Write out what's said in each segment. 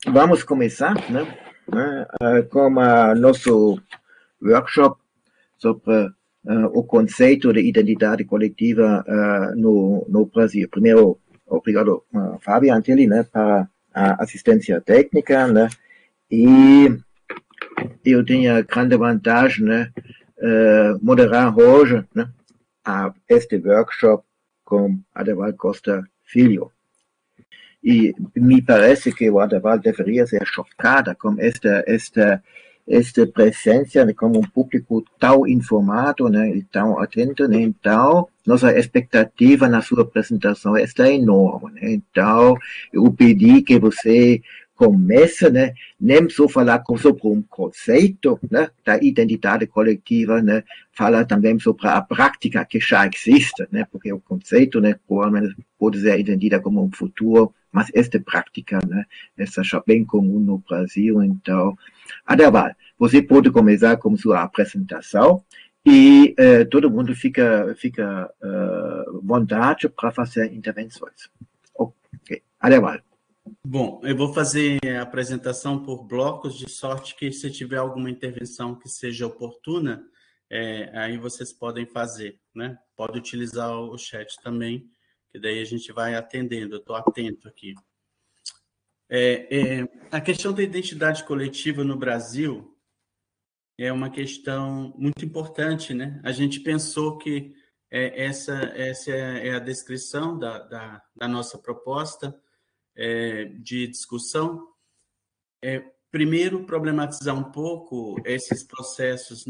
Vamos começar, com nosso workshop sobre o conceito de identidade coletiva no Brasil. Primeiro, obrigado, Fábio Antelli, para a assistência técnica, e eu tenho a grande vantagem, moderar hoje, este workshop com Adeval Costa Filho. E me parece que o Adeval deveria ser chocada com esta presença, com um público tão informado, e tão atento, Então, nossa expectativa na sua apresentação está enorme, Então, eu pedi que você comece, nem só falar sobre um conceito, da identidade coletiva, fala também sobre a prática que já existe, porque o conceito, provavelmente pode ser entendido como um futuro, mas esta prática, essa já bem comum no Brasil. Então, Adeval, você pode começar com sua apresentação e todo mundo fica vontade para fazer intervenções. Ok, Adeval. Bom, eu vou fazer a apresentação por blocos, de sorte que se tiver alguma intervenção que seja oportuna, aí vocês podem fazer, Pode utilizar o chat também, que daí a gente vai atendendo, eu estou atento aqui. A questão da identidade coletiva no Brasil é uma questão muito importante, A gente pensou que essa é a descrição da nossa proposta de discussão. Primeiro, problematizar um pouco esses processos,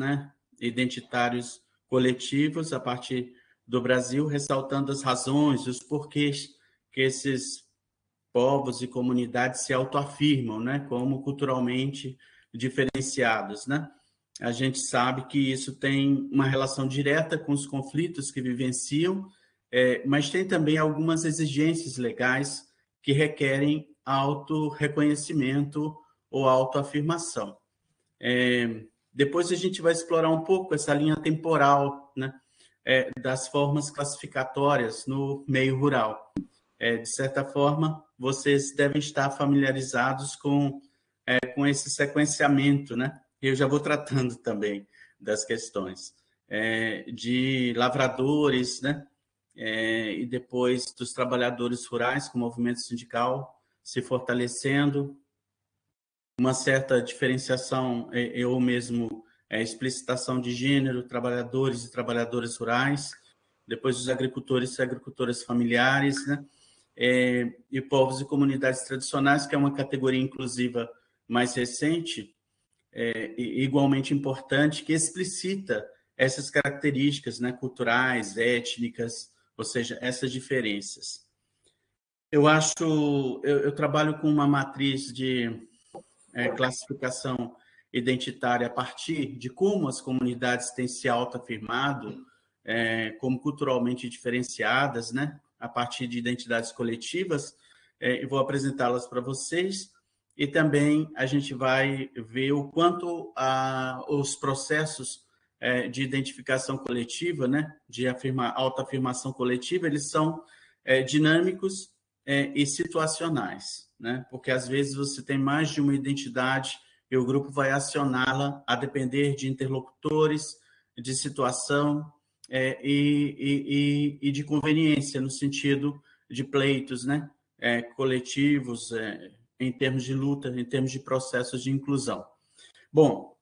identitários coletivos a partir do Brasil, ressaltando as razões, os porquês que esses povos e comunidades se autoafirmam, como culturalmente diferenciados, A gente sabe que isso tem uma relação direta com os conflitos que vivenciam, mas tem também algumas exigências legais que requerem auto-reconhecimento ou autoafirmação. Depois a gente vai explorar um pouco essa linha temporal, das formas classificatórias no meio rural. De certa forma, vocês devem estar familiarizados com esse sequenciamento, Eu já vou tratando também das questões de lavradores, e depois dos trabalhadores rurais, com o movimento sindical se fortalecendo, uma certa diferenciação ou mesmo explicitação de gênero, trabalhadores e trabalhadoras rurais, depois os agricultores e agricultoras familiares, e povos e comunidades tradicionais, que é uma categoria inclusiva mais recente, igualmente importante, que explicita essas características culturais, étnicas, ou seja, essas diferenças. Eu trabalho com uma matriz de classificação identitária a partir de como as comunidades têm se autoafirmado como culturalmente diferenciadas, a partir de identidades coletivas, e vou apresentá-las para vocês, e também a gente vai ver o quanto os processos de identificação coletiva, de autoafirmação coletiva, eles são dinâmicos e situacionais, porque às vezes você tem mais de uma identidade e o grupo vai acioná-la a depender de interlocutores, de situação e de conveniência, no sentido de pleitos coletivos, em termos de luta, em termos de processos de inclusão. Bom,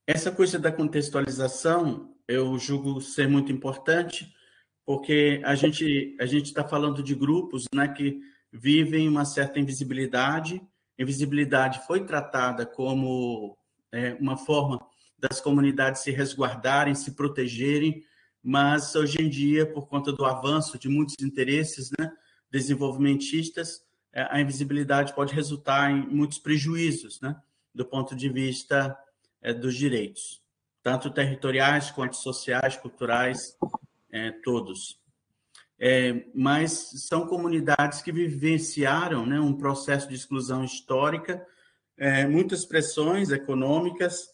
essa coisa da contextualização eu julgo ser muito importante, porque a gente está falando de grupos que vivem uma certa invisibilidade. Invisibilidade foi tratada como uma forma das comunidades se resguardarem, se protegerem, mas hoje em dia, por conta do avanço de muitos interesses desenvolvimentistas, a invisibilidade pode resultar em muitos prejuízos, do ponto de vista dos direitos, tanto territoriais quanto sociais, culturais, todos. Mas são comunidades que vivenciaram um processo de exclusão histórica, muitas pressões econômicas.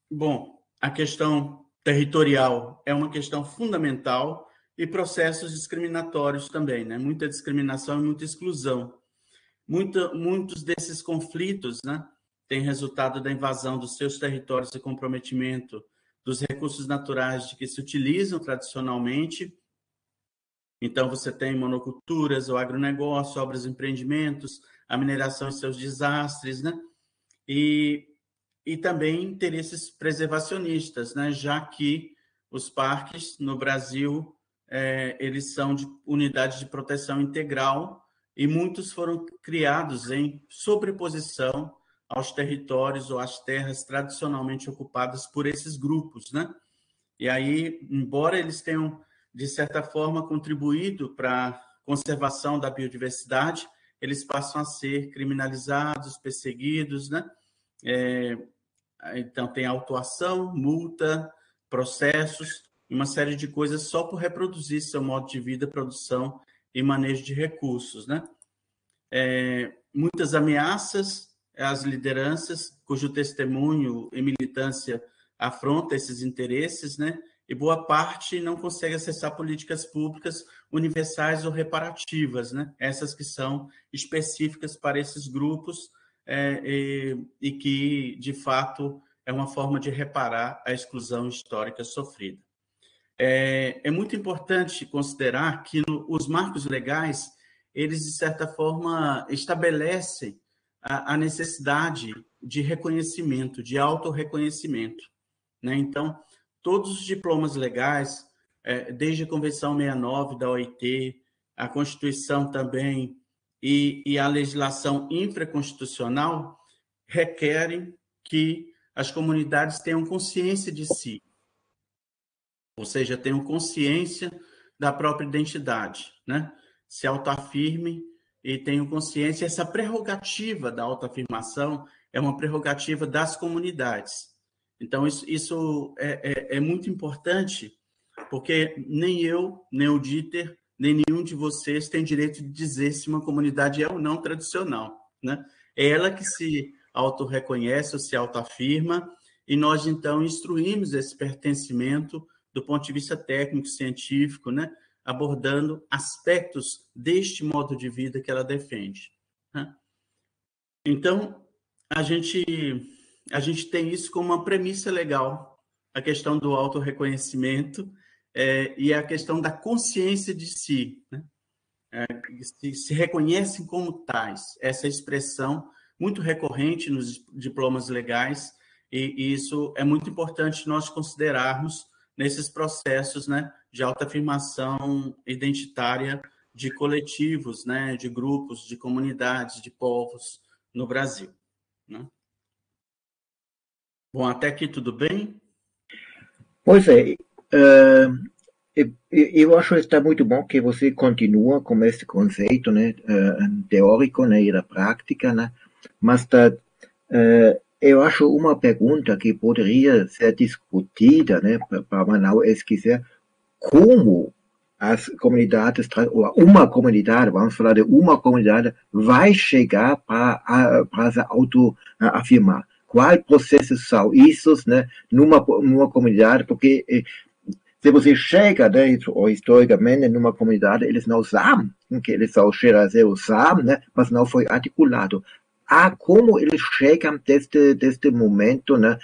Bom, a questão territorial é uma questão fundamental e processos discriminatórios também, né? Muita discriminação e muita exclusão. Muitos desses conflitos, né, têm resultado da invasão dos seus territórios e comprometimento dos recursos naturais de que se utilizam tradicionalmente. Então, você tem monoculturas, o agronegócio, obras e empreendimentos, a mineração e seus desastres, né? E também interesses preservacionistas, né? Já que os parques no Brasil, eles são de unidade de proteção integral e muitos foram criados em sobreposição aos territórios ou às terras tradicionalmente ocupadas por esses grupos, né? E aí, embora eles tenham, de certa forma, contribuído para a conservação da biodiversidade, eles passam a ser criminalizados, perseguidos, né? Então, tem autuação, multa, processos, uma série de coisas só por reproduzir seu modo de vida, produção e manejo de recursos, né? Muitas ameaças às lideranças, cujo testemunho e militância afronta esses interesses, né? E boa parte não consegue acessar políticas públicas universais ou reparativas, né? Essas que são específicas para esses grupos, e que, de fato, é uma forma de reparar a exclusão histórica sofrida. É muito importante considerar que os marcos legais, eles, de certa forma, estabelecem a necessidade de reconhecimento, de autorreconhecimento, né? Então, todos os diplomas legais, desde a Convenção 69 da OIT, a Constituição também e a legislação infraconstitucional requerem que as comunidades tenham consciência de si, ou seja, tenham consciência da própria identidade, né? Se autoafirme e tenham consciência. Essa prerrogativa da autoafirmação é uma prerrogativa das comunidades. Então, isso é muito importante, porque nem eu, nem o Dieter, nem nenhum de vocês tem direito de dizer se uma comunidade é ou não tradicional, né? É ela que se autorreconhece ou se autoafirma, e nós, então, instruímos esse pertencimento do ponto de vista técnico, científico, né? Abordando aspectos deste modo de vida que ela defende, né? Então, a gente tem isso como uma premissa legal, a questão do autorreconhecimento, e a questão da consciência de si, né? Se reconhecem como tais, essa expressão muito recorrente nos diplomas legais, e isso é muito importante nós considerarmos nesses processos, né, de autoafirmação identitária de coletivos, né, de grupos, de comunidades, de povos no Brasil, né? Bom, até aqui tudo bem? Pois é, eu acho que está muito bom que você continua com esse conceito, né, teórico, né, e da prática, né, mas eu acho uma pergunta que poderia ser discutida, né, para Manaus, é quiser, como as comunidades, ou uma comunidade, vamos falar de uma comunidade, vai chegar para se autoafirmar. Quais processos são esses, né, numa comunidade, porque se você chega, né, historicamente, numa comunidade, eles não sabem que eles são xerazeiros, sabem, né, mas não foi articulado. Como eles chegam deste momento, né,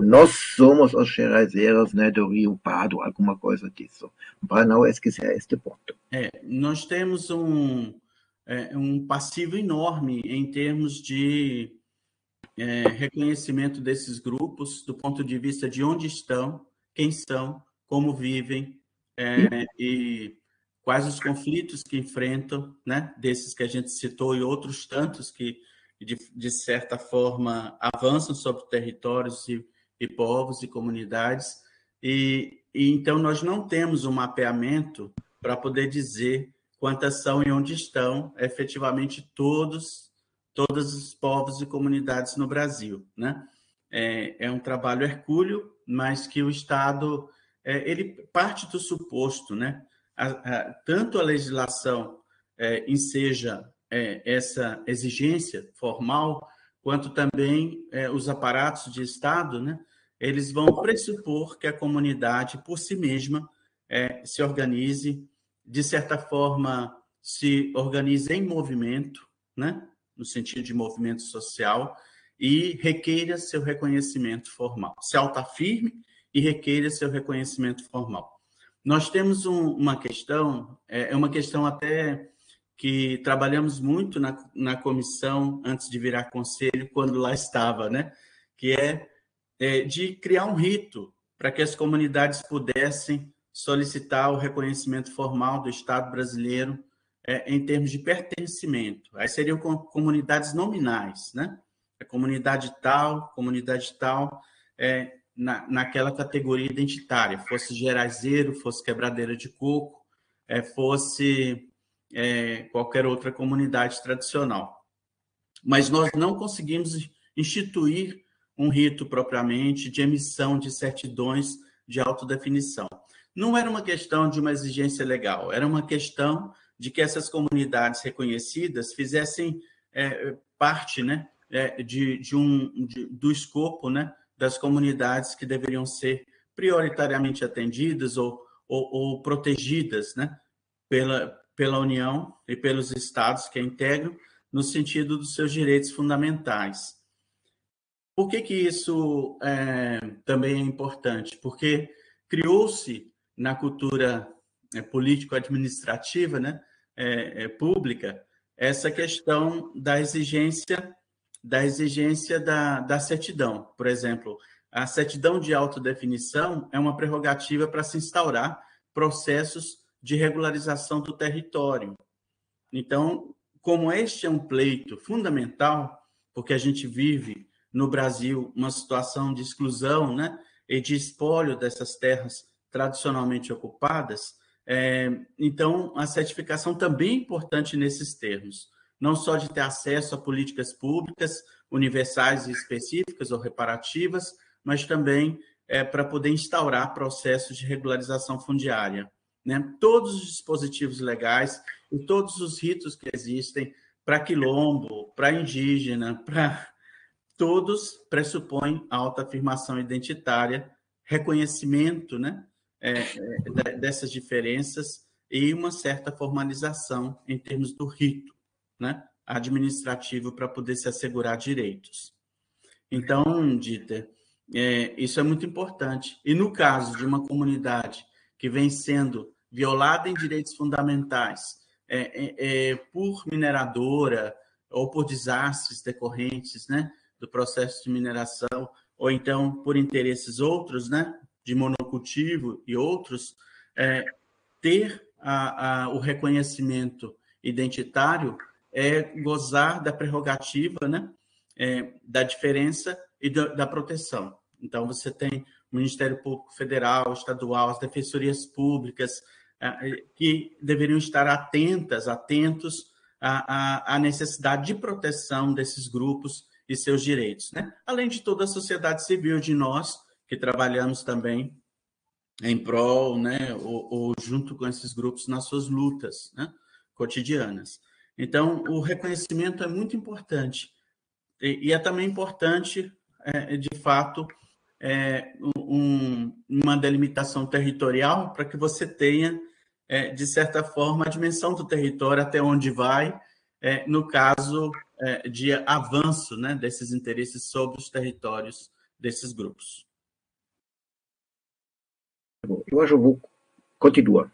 nós somos os xerazeiros, né, do Rio Pardo, alguma coisa disso. Para não esquecer este ponto. Nós temos um passivo enorme em termos de reconhecimento desses grupos, do ponto de vista de onde estão, quem são, como vivem, e quais os conflitos que enfrentam, né, desses que a gente citou e outros tantos que, de certa forma, avançam sobre territórios e povos e comunidades. E então nós não temos um mapeamento para poder dizer quantas são e onde estão efetivamente todos os povos e comunidades no Brasil, né? É um trabalho hercúleo, mas que o Estado ele parte do suposto, né? Tanto a legislação enseja essa exigência formal, quanto também os aparatos de Estado, né? Eles vão pressupor que a comunidade, por si mesma, se organize, de certa forma, se organize em movimento, né? No sentido de movimento social, e requeira seu reconhecimento formal. Se autoafirme e requeira seu reconhecimento formal. Nós temos uma questão, uma questão até que trabalhamos muito na comissão antes de virar conselho, quando lá estava, né? Que de criar um rito para que as comunidades pudessem solicitar o reconhecimento formal do Estado brasileiro em termos de pertencimento. Aí seriam comunidades nominais, né? A comunidade tal, naquela categoria identitária, fosse Geraizeiro, fosse Quebradeira de Coco, fosse qualquer outra comunidade tradicional. Mas nós não conseguimos instituir um rito propriamente de emissão de certidões de autodefinição. Não era uma questão de uma exigência legal, era uma questão de que essas comunidades reconhecidas fizessem parte, né, do escopo, né, das comunidades que deveriam ser prioritariamente atendidas ou protegidas, né, pela União e pelos estados que a integram, no sentido dos seus direitos fundamentais. Por que isso também é importante? Porque criou-se na cultura político-administrativa, né, pública, essa questão da exigência da certidão. Por exemplo, a certidão de autodefinição é uma prerrogativa para se instaurar processos de regularização do território. Então, como este é um pleito fundamental, porque a gente vive no Brasil uma situação de exclusão, né, e de espólio dessas terras tradicionalmente ocupadas, então a certificação também é importante nesses termos, não só de ter acesso a políticas públicas universais e específicas ou reparativas, mas também para poder instaurar processos de regularização fundiária, né? Todos os dispositivos legais e todos os ritos que existem para quilombo, para indígena, para todos pressupõem a autoafirmação identitária, reconhecimento, né, dessas diferenças e uma certa formalização em termos do rito, né, administrativo para poder se assegurar direitos. Então, Dieter, isso é muito importante. E no caso de uma comunidade que vem sendo violada em direitos fundamentais por mineradora ou por desastres decorrentes, né, do processo de mineração, ou então por interesses outros, né, de monocultivo e outros, ter o reconhecimento identitário é gozar da prerrogativa, né, da diferença e da proteção. Então, você tem o Ministério Público Federal, Estadual, as defensorias públicas, que deveriam estar atentos à necessidade de proteção desses grupos e seus direitos, né? Além de toda a sociedade civil, de nós, que trabalhamos também em prol, né, ou junto com esses grupos nas suas lutas, né, cotidianas. Então, o reconhecimento é muito importante. E é também importante, de fato, uma delimitação territorial para que você tenha, de certa forma, a dimensão do território até onde vai, no caso de avanço, né, desses interesses sobre os territórios desses grupos. Eu acho que vou continuar.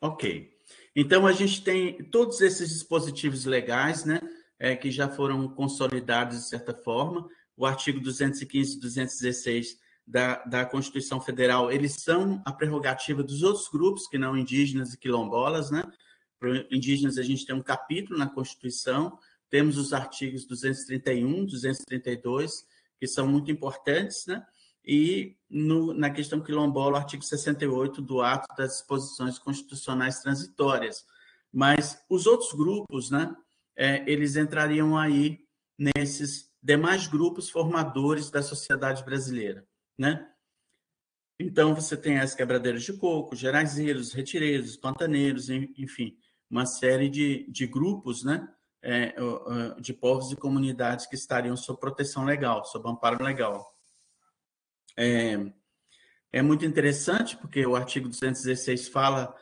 Ok. Então, a gente tem todos esses dispositivos legais, né, que já foram consolidados de certa forma. O artigo 215 e 216 da Constituição Federal, eles são a prerrogativa dos outros grupos, que não indígenas e quilombolas, né? Para indígenas, a gente tem um capítulo na Constituição, temos os artigos 231, 232, que são muito importantes, né? E na questão quilombola, o artigo 68 do Ato das Disposições Constitucionais Transitórias. Mas os outros grupos, né, eles entrariam aí nesses demais grupos formadores da sociedade brasileira, né? Então, você tem as quebradeiras de coco, geraizeiros, retireiros, pantaneiros, enfim, uma série de grupos, né, de povos e comunidades que estariam sob proteção legal, sob amparo legal. é muito interessante, porque o artigo 216 fala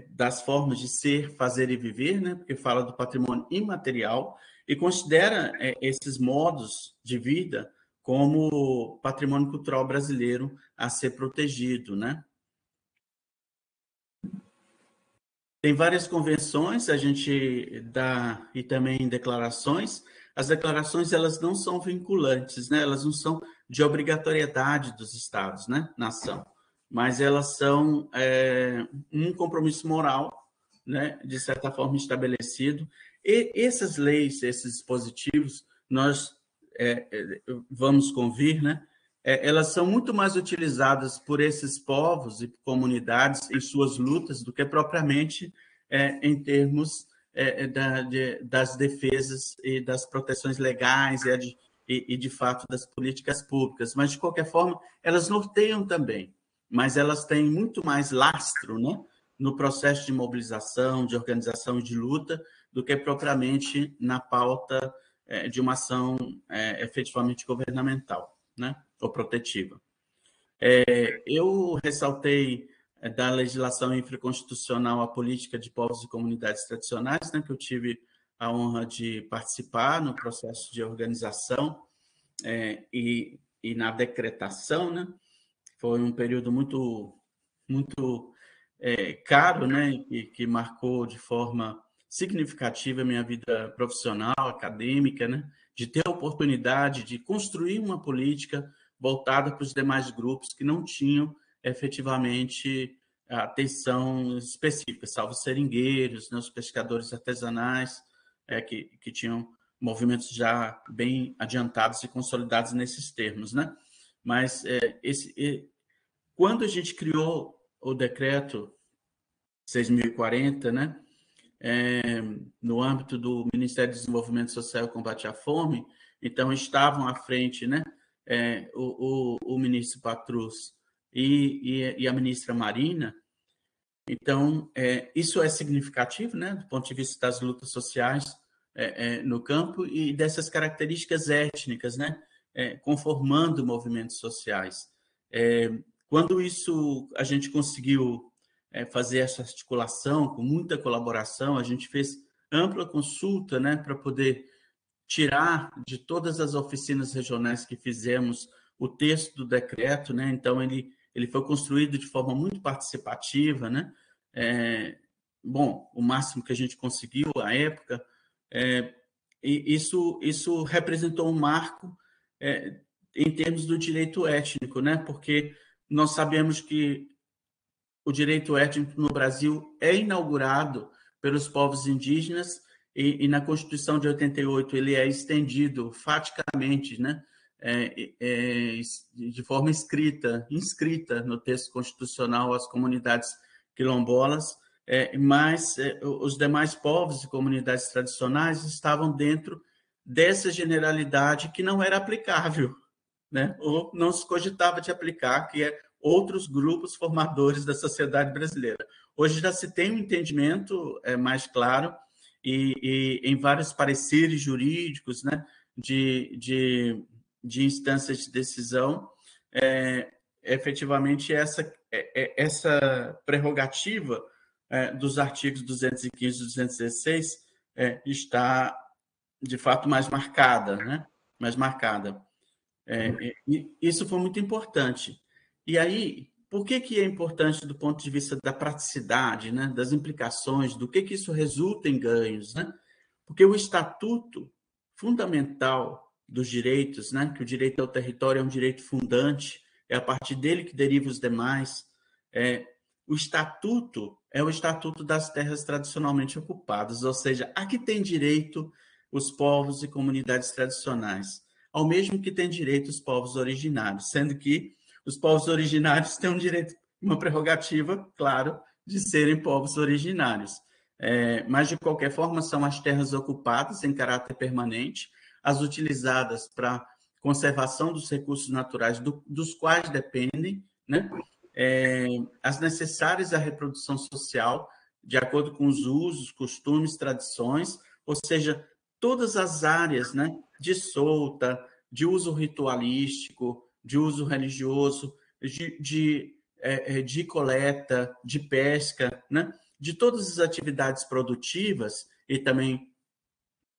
das formas de ser, fazer e viver, né? Porque fala do patrimônio imaterial e considera esses modos de vida como patrimônio cultural brasileiro a ser protegido, né? Tem várias convenções, a gente dá, e também declarações. As declarações, elas não são vinculantes, né? Elas não são de obrigatoriedade dos estados, né? Nação. Mas elas são um compromisso moral, né? De certa forma estabelecido. E essas leis, esses dispositivos, nós vamos convir, né? Elas são muito mais utilizadas por esses povos e comunidades em suas lutas do que propriamente em termos das defesas e das proteções legais e, de fato, das políticas públicas. Mas, de qualquer forma, elas norteiam também, mas elas têm muito mais lastro, né, no processo de mobilização, de organização e de luta, do que propriamente na pauta de uma ação efetivamente governamental, né, ou protetiva. Eu ressaltei da legislação infraconstitucional a política de povos e comunidades tradicionais, né, que eu tive a honra de participar no processo de organização e na decretação, né? Foi um período muito caro, né, que marcou de forma significativa a minha vida profissional, acadêmica, né, de ter a oportunidade de construir uma política voltada para os demais grupos que não tinham efetivamente atenção específica, salvo os seringueiros, né, os pescadores artesanais, que tinham movimentos já bem adiantados e consolidados nesses termos, né? Mas quando a gente criou o decreto 6.040, né, no âmbito do Ministério do Desenvolvimento Social e Combate à Fome, então estavam à frente, né, o ministro Patrus e a ministra Marina. Então, isso é significativo, né, do ponto de vista das lutas sociais no campo e dessas características étnicas, né, conformando movimentos sociais. Quando isso a gente conseguiu fazer essa articulação com muita colaboração, a gente fez ampla consulta, né, para poder tirar de todas as oficinas regionais que fizemos o texto do decreto, né? Então ele foi construído de forma muito participativa, né? Bom, o máximo que a gente conseguiu à época, e isso representou um marco em termos do direito étnico, né? Porque nós sabemos que o direito étnico no Brasil é inaugurado pelos povos indígenas e na Constituição de 88 ele é estendido faticamente, né, de forma inscrita no texto constitucional às comunidades quilombolas, mas os demais povos e comunidades tradicionais estavam dentro dessa generalidade que não era aplicável, né, ou não se cogitava de aplicar, que é outros grupos formadores da sociedade brasileira. Hoje já se tem um entendimento mais claro e em vários pareceres jurídicos, né, de instâncias de decisão, efetivamente essa prerrogativa dos artigos 215 e 216 está, de fato, mais marcada, né? Mais marcada. Isso foi muito importante. E aí, por que é importante do ponto de vista da praticidade, né, das implicações, do que isso resulta em ganhos, né? Porque o estatuto fundamental dos direitos, né, que o direito ao território é um direito fundante, é a partir dele que deriva os demais. O estatuto é o estatuto das terras tradicionalmente ocupadas, ou seja, a que tem direito os povos e comunidades tradicionais, ao mesmo que tem direito os povos originários, sendo que os povos originários têm um direito, uma prerrogativa, claro, de serem povos originários. Mas, de qualquer forma, são as terras ocupadas em caráter permanente, as utilizadas para conservação dos recursos naturais dos quais dependem, né? As necessárias à reprodução social, de acordo com os usos, costumes, tradições, ou seja, todas as áreas, né, de solta, de uso ritualístico, de uso religioso, de coleta, de pesca, né? De todas as atividades produtivas e também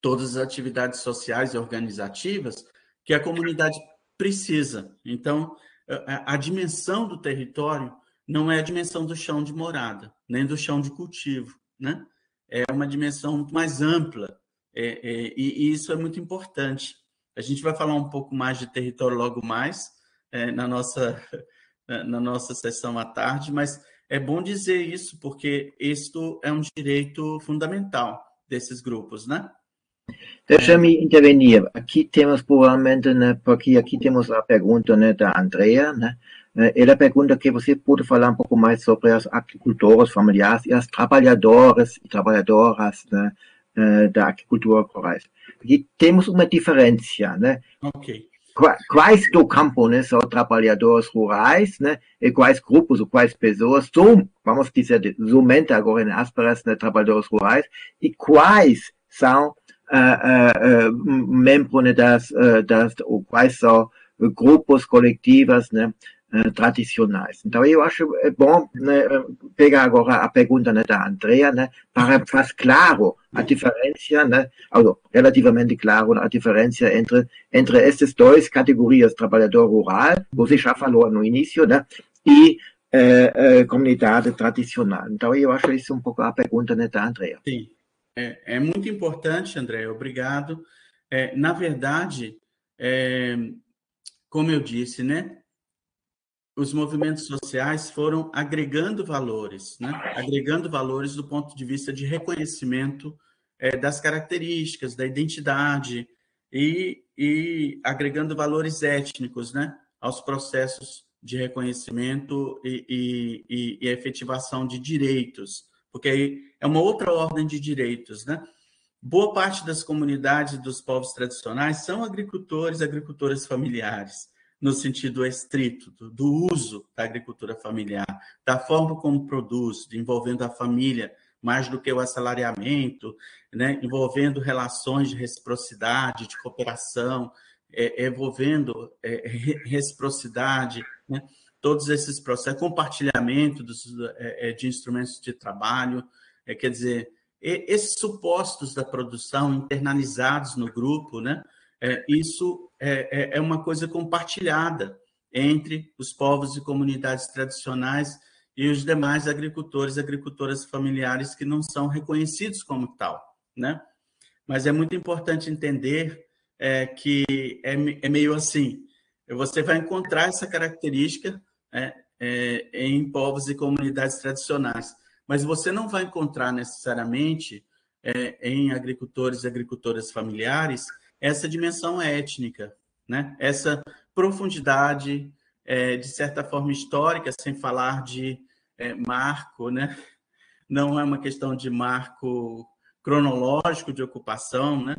todas as atividades sociais e organizativas que a comunidade precisa. Então, a dimensão do território não é a dimensão do chão de morada, nem do chão de cultivo, né? É uma dimensão muito mais ampla, e isso é muito importante. A gente vai falar um pouco mais de território logo mais, na nossa sessão à tarde, mas é bom dizer isso, porque isto é um direito fundamental desses grupos, né? Deixa-me intervenir. Aqui temos provavelmente, né, porque aqui temos a pergunta, né, da Andrea, né? Ela pergunta que você pode falar um pouco mais sobre as agricultores familiares e as trabalhadores e trabalhadoras, né, da agricultura rurais. Aqui temos uma diferença, né? Ok. Quais do campo, né, são trabalhadores rurais, né, e quais grupos ou quais pessoas são, vamos dizer, somente agora em aspas, né, trabalhadores rurais, e quais são membros, né, ou quais são grupos coletivos, né, tradicionais. Então, eu acho bom, né, pegar agora a pergunta, né, da Andrea, né, para fazer claro a diferença, né, also, relativamente claro a diferença entre essas duas categorias, trabalhador rural, você já falou no início, né, e comunidade tradicional. Então, eu acho isso um pouco a pergunta, né, da Andrea. Sim, é muito importante, André, obrigado. Na verdade, como eu disse, né, os movimentos sociais foram agregando valores, né? Agregando valores do ponto de vista de reconhecimento das características, da identidade e agregando valores étnicos, né? Aos processos de reconhecimento e efetivação de direitos, porque aí é uma outra ordem de direitos, né? Boa parte das comunidades dos povos tradicionais são agricultores e agricultoras familiares, no sentido estrito do uso da agricultura familiar, da forma como produz, envolvendo a família mais do que o assalariamento, né? Envolvendo relações de reciprocidade, de cooperação, envolvendo reciprocidade, né? Todos esses processos, compartilhamento de instrumentos de trabalho, quer dizer, esses supostos da produção internalizados no grupo, né? Isso é uma coisa compartilhada entre os povos e comunidades tradicionais e os demais agricultores e agricultoras familiares que não são reconhecidos como tal, né? Mas é muito importante entender que é meio assim, você vai encontrar essa característica em povos e comunidades tradicionais, mas você não vai encontrar necessariamente em agricultores e agricultoras familiares essa dimensão étnica, né? Essa profundidade, de certa forma histórica, sem falar de marco, né? Não é uma questão de marco cronológico de ocupação, né?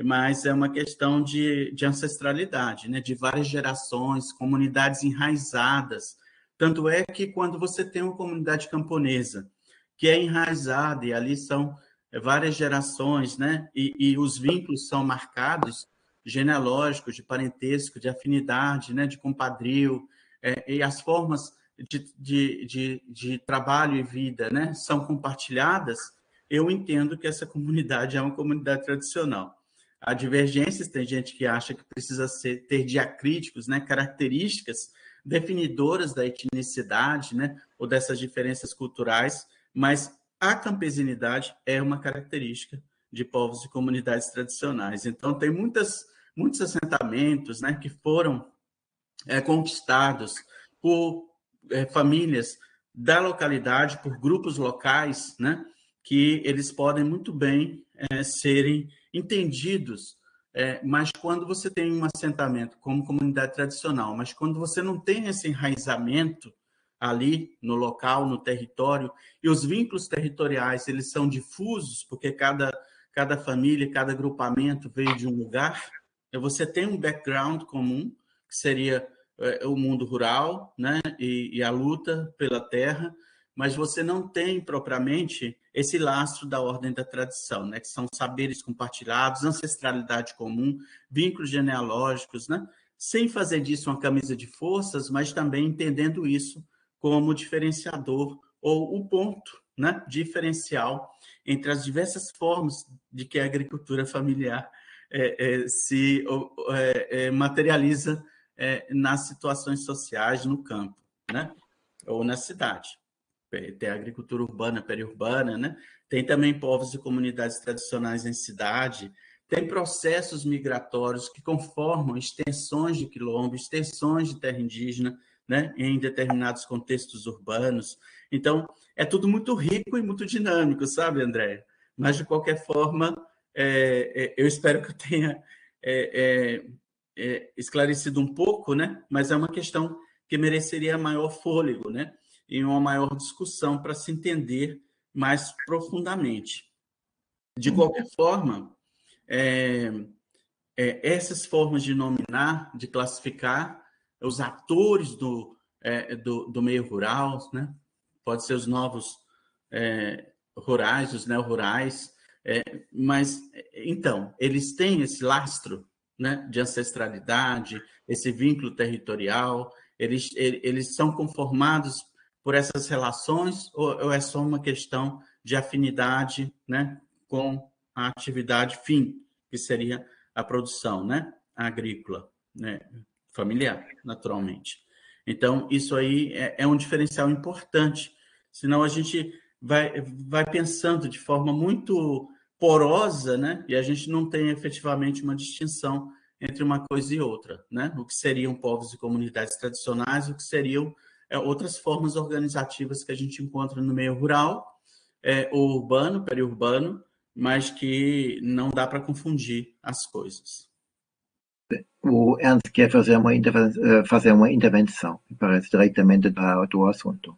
Mas é uma questão de ancestralidade, né? De várias gerações, comunidades enraizadas. Tanto é que quando você tem uma comunidade camponesa que é enraizada, e ali são várias gerações, né? E os vínculos são marcados, genealógicos, de parentesco, de afinidade, né? De compadrio, e as formas de trabalho e vida, né? São compartilhadas, eu entendo que essa comunidade é uma comunidade tradicional. Há divergências, tem gente que acha que precisa ter diacríticos, né? Características definidoras da etnicidade, né? Ou dessas diferenças culturais, mas a campesinidade é uma característica de povos e comunidades tradicionais. Então, tem muitos assentamentos, né, que foram conquistados por famílias da localidade, por grupos locais, né, que eles podem muito bem serem entendidos, mas quando você tem um assentamento como comunidade tradicional, mas quando você não tem esse enraizamento ali no local, no território, e os vínculos territoriais, eles são difusos, porque cada família, cada agrupamento veio de um lugar, você tem um background comum, que seria o mundo rural, né, e a luta pela terra, mas você não tem propriamente esse lastro da ordem da tradição, né, que são saberes compartilhados, ancestralidade comum, vínculos genealógicos, né, sem fazer disso uma camisa de forças, mas também entendendo isso como diferenciador ou o ponto, né, diferencial entre as diversas formas de que a agricultura familiar se materializa nas situações sociais no campo, né, ou na cidade. Tem a agricultura urbana, periurbana, né? Tem também povos e comunidades tradicionais em cidade, tem processos migratórios que conformam extensões de quilombo, extensões de terra indígena, né, em determinados contextos urbanos. Então, é tudo muito rico e muito dinâmico, sabe, André? Mas, de qualquer forma, eu espero que eu tenha esclarecido um pouco, né? Mas é uma questão que mereceria maior fôlego, né? E uma maior discussão para se entender mais profundamente. De qualquer forma, essas formas de nominar, de classificar os atores do meio rural, né? Pode ser os novos rurais, os neo-rurais, mas, então, eles têm esse lastro, né, de ancestralidade, esse vínculo territorial, eles são conformados por essas relações ou é só uma questão de afinidade, né, com a atividade fim, que seria a produção, né, agrícola, né, familiar, naturalmente. Então, isso aí é um diferencial importante, senão a gente vai pensando de forma muito porosa, né, e a gente não tem efetivamente uma distinção entre uma coisa e outra, né, o que seriam povos e comunidades tradicionais, o que seriam outras formas organizativas que a gente encontra no meio rural, ou urbano, periurbano, mas que não dá para confundir as coisas. O Ernst quer fazer uma intervenção, me parece, diretamente do assunto.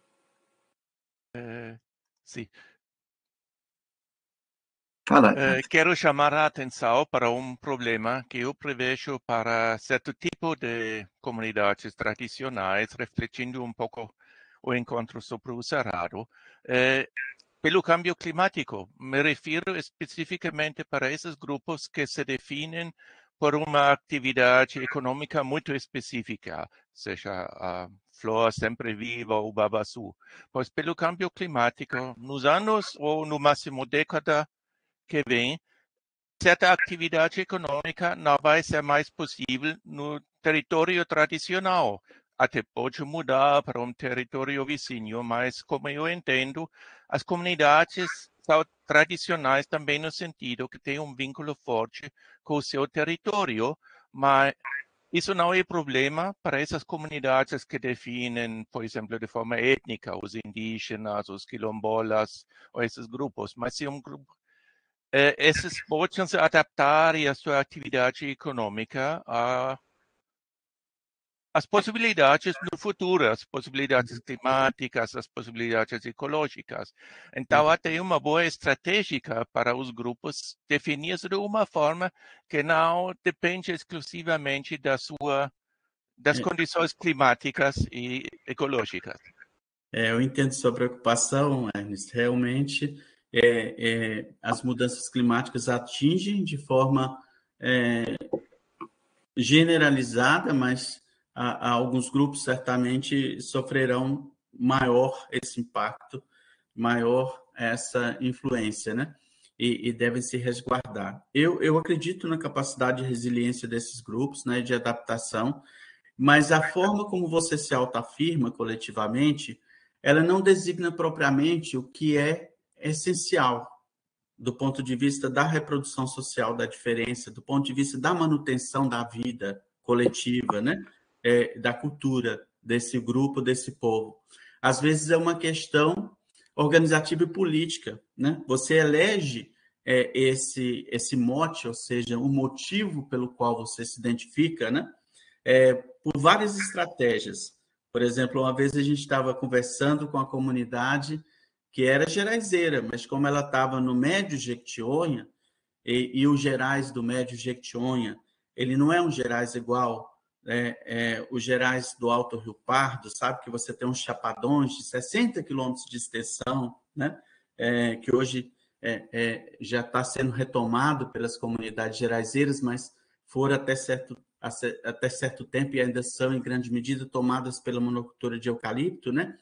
Sim. Fala. Quero chamar a atenção para um problema que eu prevejo para certo tipo de comunidades tradicionais, refletindo um pouco o encontro sobre o Cerrado. Pelo câmbio climático, me refiro especificamente para esses grupos que se definem por uma atividade econômica muito específica, seja a flor sempre viva ou babaçu. Pois pelo câmbio climático, nos anos ou no máximo década que vem, certa atividade econômica não vai ser mais possível no território tradicional. Até pode mudar para um território vizinho, mas, como eu entendo, as comunidades são tradicionais também no sentido que têm um vínculo forte com o seu território, mas isso não é problema para essas comunidades que definem, por exemplo, de forma étnica, os indígenas, os quilombolas, ou esses grupos, mas se um grupo esses podem se adaptar e a sua atividade econômica às possibilidades no futuro, as possibilidades climáticas, as possibilidades ecológicas. Então, até uma boa estratégia para os grupos definir-se de uma forma que não depende exclusivamente das condições climáticas e ecológicas. Eu entendo sua preocupação, Ernest. Realmente, as mudanças climáticas atingem de forma generalizada, mas alguns grupos certamente sofrerão maior esse impacto, maior essa influência, né? E devem se resguardar. Eu acredito na capacidade de resiliência desses grupos, né, de adaptação, mas a forma como você se autoafirma coletivamente, ela não designa propriamente o que é essencial do ponto de vista da reprodução social da diferença, do ponto de vista da manutenção da vida coletiva, né? Da cultura desse grupo, desse povo. Às vezes é uma questão organizativa e política, né? Você elege esse mote, ou seja, o motivo pelo qual você se identifica, né? Por várias estratégias. Por exemplo, uma vez a gente estava conversando com a comunidade que era geraizeira, mas como ela estava no Médio Jequitinhonha, e os gerais do Médio Jequitinhonha, ele não é um gerais igual os gerais do Alto Rio Pardo, sabe? Que você tem uns chapadões de 60 quilômetros de extensão, né? Que hoje já está sendo retomado pelas comunidades geraizeiras, mas foram até certo até certo tempo e ainda são, em grande medida, tomadas pela monocultura de eucalipto, né?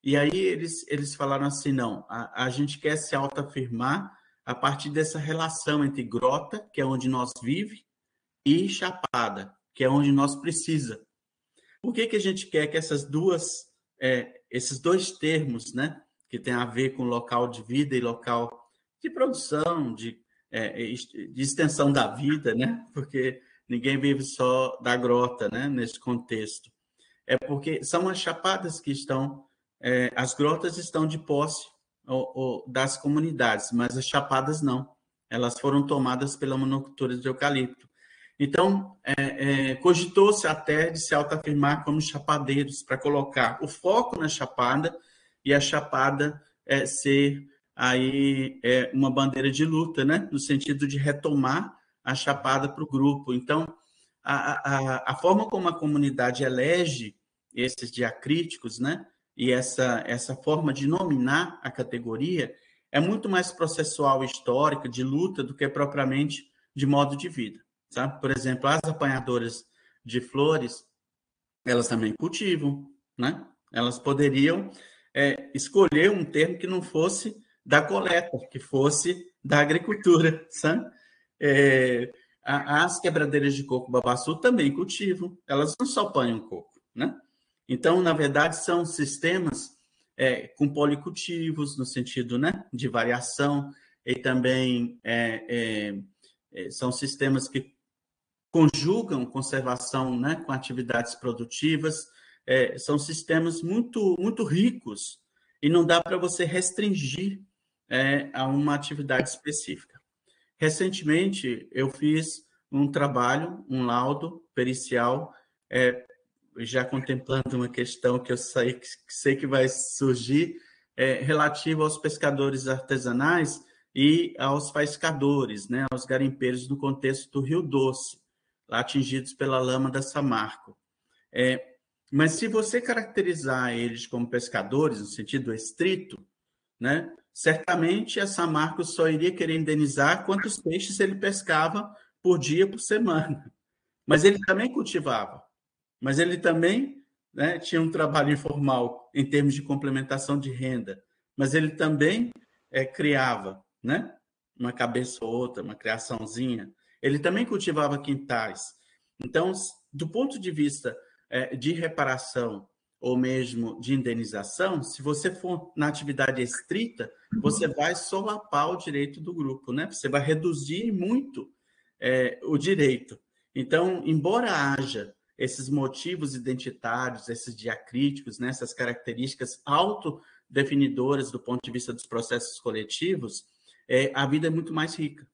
E aí eles falaram assim, não, a gente quer se autoafirmar a partir dessa relação entre grota, que é onde nós vive, e chapada, que é onde nós precisa. Por que a gente quer que esses dois termos, né, que tem a ver com local de vida e local de produção, de extensão da vida, né? Porque ninguém vive só da grota, né? Nesse contexto. É porque são as chapadas que estão, as grotas estão de posse das comunidades, mas as chapadas não. Elas foram tomadas pela monocultura de eucalipto. Então, cogitou-se até de se autoafirmar como chapadeiros, para colocar o foco na chapada e a chapada ser aí uma bandeira de luta, né? No sentido de retomar a chapada para o grupo. Então, a forma como a comunidade elege esses diacríticos, né? E essa forma de nominar a categoria é muito mais processual, histórica, de luta, do que propriamente de modo de vida. Sabe? Por exemplo, as apanhadoras de flores, elas também cultivam, né? Elas poderiam escolher um termo que não fosse da coleta, que fosse da agricultura, sabe? As quebradeiras de coco babaçu também cultivam, elas não só apanham coco, né? Então, na verdade, são sistemas com policultivos, no sentido, né, de variação, e também são sistemas que conjugam conservação, né, com atividades produtivas, são sistemas muito, muito ricos e não dá para você restringir a uma atividade específica. Recentemente, eu fiz um trabalho, um laudo pericial, já contemplando uma questão que eu sei que vai surgir, relativa aos pescadores artesanais e aos faiscadores, né, aos garimpeiros no contexto do Rio Doce, lá atingidos pela lama da Samarco. Mas se você caracterizar eles como pescadores, no sentido estrito, né, certamente a Samarco só iria querer indenizar quantos peixes ele pescava por dia, por semana. Mas ele também cultivava. Mas ele também, né, tinha um trabalho informal em termos de complementação de renda. Mas ele também criava, né, uma cabeça ou outra, uma criaçãozinha. Ele também cultivava quintais. Então, do ponto de vista de reparação ou mesmo de indenização, se você for na atividade estrita, você vai solapar o direito do grupo, né? Você vai reduzir muito o direito. Então, embora haja esses motivos identitários, esses diacríticos, né, essas características autodefinidoras do ponto de vista dos processos coletivos, a vida é muito mais rica,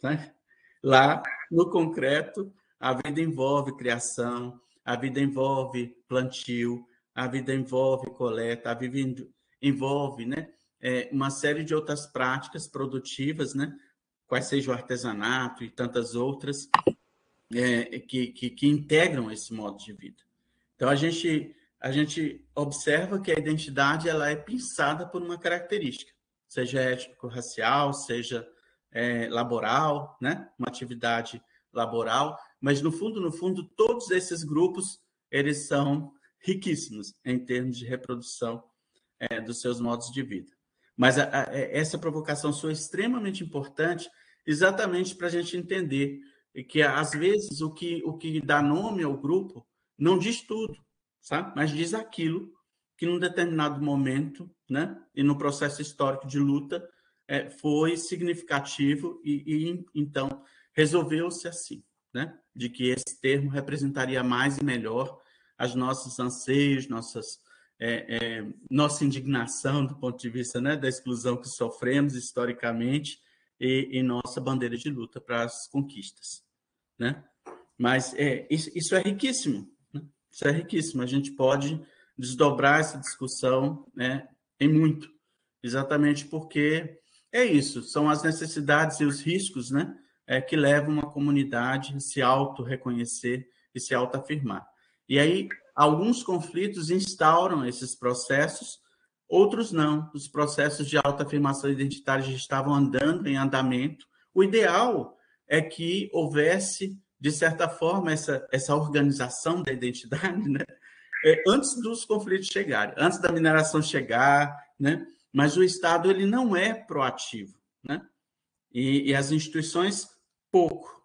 né? Lá, no concreto, a vida envolve criação, a vida envolve plantio, a vida envolve coleta, a vida envolve, né, uma série de outras práticas produtivas, né, quais seja o artesanato e tantas outras, que integram esse modo de vida. Então, a gente observa que a identidade ela é pensada por uma característica, seja étnico-racial, seja laboral, né, uma atividade laboral, mas no fundo, todos esses grupos eles são riquíssimos em termos de reprodução dos seus modos de vida. Mas essa provocação sua é extremamente importante, exatamente para a gente entender que às vezes o que dá nome ao grupo não diz tudo, sabe? Mas diz aquilo que num determinado momento, né, e no processo histórico de luta foi significativo e então resolveu-se assim, né, de que esse termo representaria mais e melhor os nossos anseios, nossa indignação do ponto de vista, né, da exclusão que sofremos historicamente e nossa bandeira de luta para as conquistas, né? Mas isso é riquíssimo, né? Isso é riquíssimo. A gente pode desdobrar essa discussão, né, em muito, exatamente porque é isso, são as necessidades e os riscos, né, que levam uma comunidade a se auto-reconhecer e se auto-afirmar. E aí, alguns conflitos instauram esses processos, outros não. Os processos de autoafirmação identitária já estavam andando, em andamento. O ideal é que houvesse, de certa forma, essa organização da identidade, né? Antes dos conflitos chegarem, antes da mineração chegar, né? Mas o Estado ele não é proativo, né? E as instituições, pouco,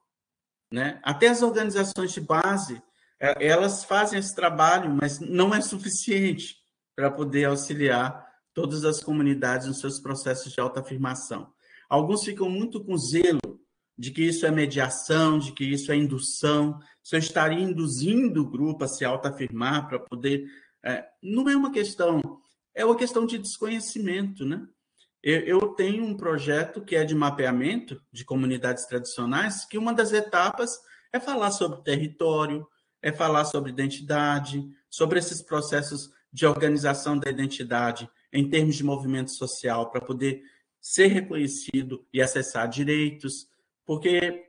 né? Até as organizações de base, elas fazem esse trabalho, mas não é suficiente para poder auxiliar todas as comunidades nos seus processos de autoafirmação. Alguns ficam muito com zelo de que isso é mediação, de que isso é indução, se eu estaria induzindo o grupo a se autoafirmar para poder... não é uma questão, é uma questão de desconhecimento, né? Eu tenho um projeto que é de mapeamento de comunidades tradicionais, que uma das etapas é falar sobre território, é falar sobre identidade, sobre esses processos de organização da identidade em termos de movimento social, para poder ser reconhecido e acessar direitos, porque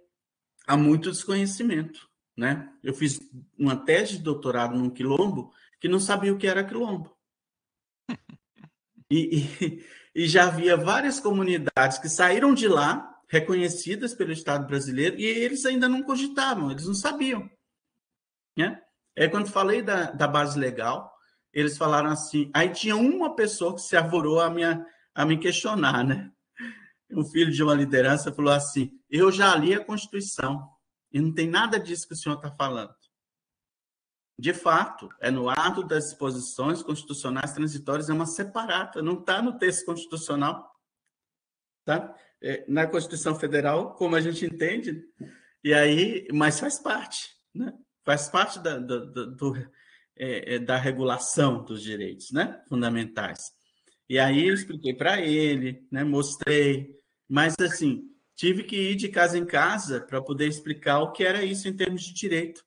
há muito desconhecimento, né? Eu fiz uma tese de doutorado num quilombo que não sabia o que era quilombo. E já havia várias comunidades que saíram de lá, reconhecidas pelo Estado brasileiro, e eles ainda não cogitavam, eles não sabiam, né? Quando falei da base legal, eles falaram assim, aí tinha uma pessoa que se arvorou a me questionar, né? Um filho de uma liderança falou assim, eu já li a Constituição, e não tem nada disso que o senhor está falando. De fato, no ato das disposições constitucionais transitórias, é uma separata, não está no texto constitucional. Tá? Na Constituição Federal, como a gente entende, e aí, mas faz parte, né? Faz parte da regulação dos direitos, né? Fundamentais. E aí eu expliquei para ele, né? Mostrei, mas assim, tive que ir de casa em casa para poder explicar o que era isso em termos de direito.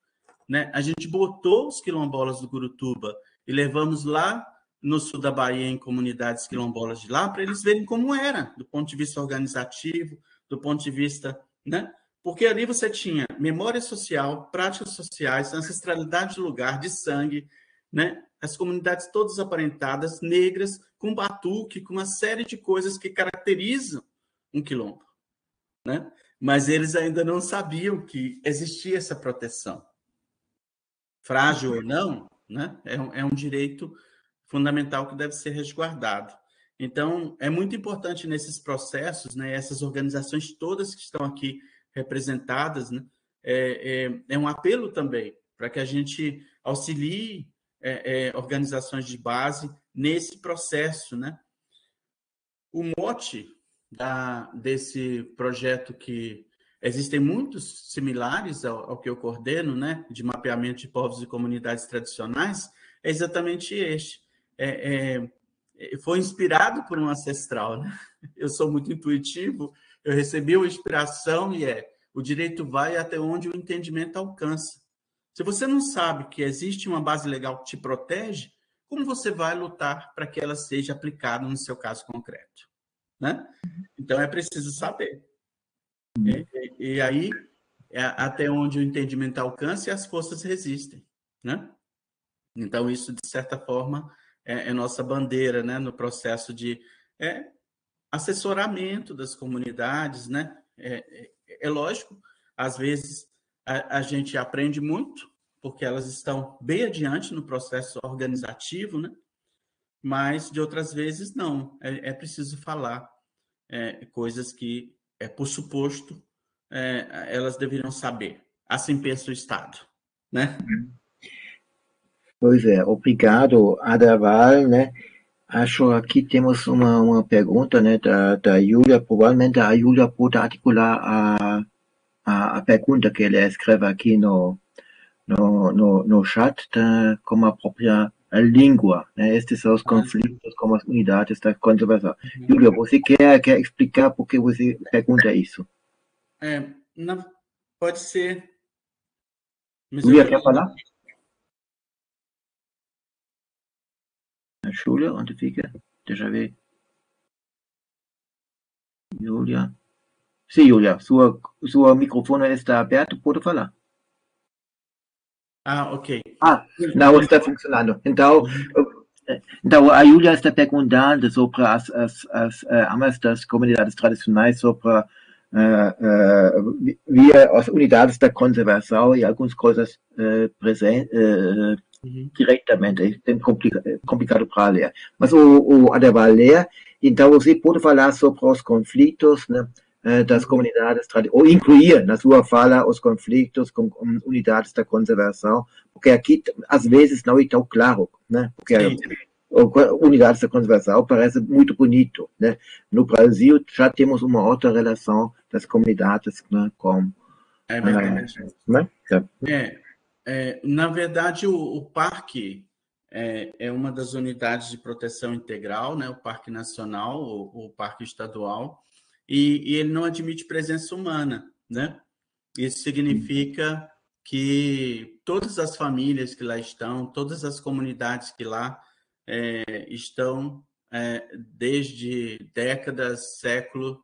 Né? A gente botou os quilombolas do Gurutuba e levamos lá no sul da Bahia, em comunidades quilombolas de lá, para eles verem como era, do ponto de vista organizativo, do ponto de vista... Né? Porque ali você tinha memória social, práticas sociais, ancestralidade de lugar, de sangue, né? As comunidades todas aparentadas, negras, com batuque, com uma série de coisas que caracterizam um quilombo. Né? Mas eles ainda não sabiam que existia essa proteção. Frágil ou não, né? É um direito fundamental que deve ser resguardado. Então, é muito importante nesses processos, né? Essas organizações todas que estão aqui representadas, né? É um apelo também para que a gente auxilie organizações de base nesse processo, né? O mote desse projeto que existem muitos similares ao que eu coordeno, né, de mapeamento de povos e comunidades tradicionais, é exatamente este. Foi inspirado por um ancestral, né? Eu sou muito intuitivo, eu recebi uma inspiração e o direito vai até onde o entendimento alcança. Se você não sabe que existe uma base legal que te protege, como você vai lutar para que ela seja aplicada no seu caso concreto? Né? Então, é preciso saber. E aí, até onde o entendimento alcança e as forças resistem, né? Então, isso, de certa forma, é nossa bandeira, né? No processo de assessoramento das comunidades, né? É lógico, às vezes, a gente aprende muito, porque elas estão bem adiante no processo organizativo, né? Mas, de outras vezes, não. É preciso falar coisas que, por suposto, elas deveriam saber. Assim pensa o Estado, né? Pois é, obrigado, Adaval, né? Acho que aqui temos uma pergunta, né, da Júlia. Provavelmente a Júlia pode articular a pergunta que ela escreve aqui no chat, como a própria língua, né? Estes são os conflitos com as unidades da conservação. Júlia, você quer explicar por que você pergunta isso? Não, pode ser. Júlia, quer falar? Júlia, onde fica? Deixa eu ver. Júlia. Sim, Júlia, sua microfone está aberto, pode falar. Ok. Não está funcionando. Então, a Júlia está perguntando sobre as armas das comunidades tradicionais, sobre via as unidades da conservação e algumas coisas diretamente. É complicado para ler. Mas o Adevaler, então você pode falar sobre os conflitos, né, das comunidades, ou incluir na sua fala os conflitos com unidades da conservação, porque aqui às vezes não é tão claro, né? Porque unidades da conservação parece muito bonito, né? No Brasil já temos uma outra relação das comunidades, né, com... É verdade. Né? Na verdade, o parque é uma das unidades de proteção integral, né? O Parque Nacional, o Parque Estadual, e ele não admite presença humana, né? Isso significa que todas as famílias que lá estão, todas as comunidades que lá estão desde décadas, século,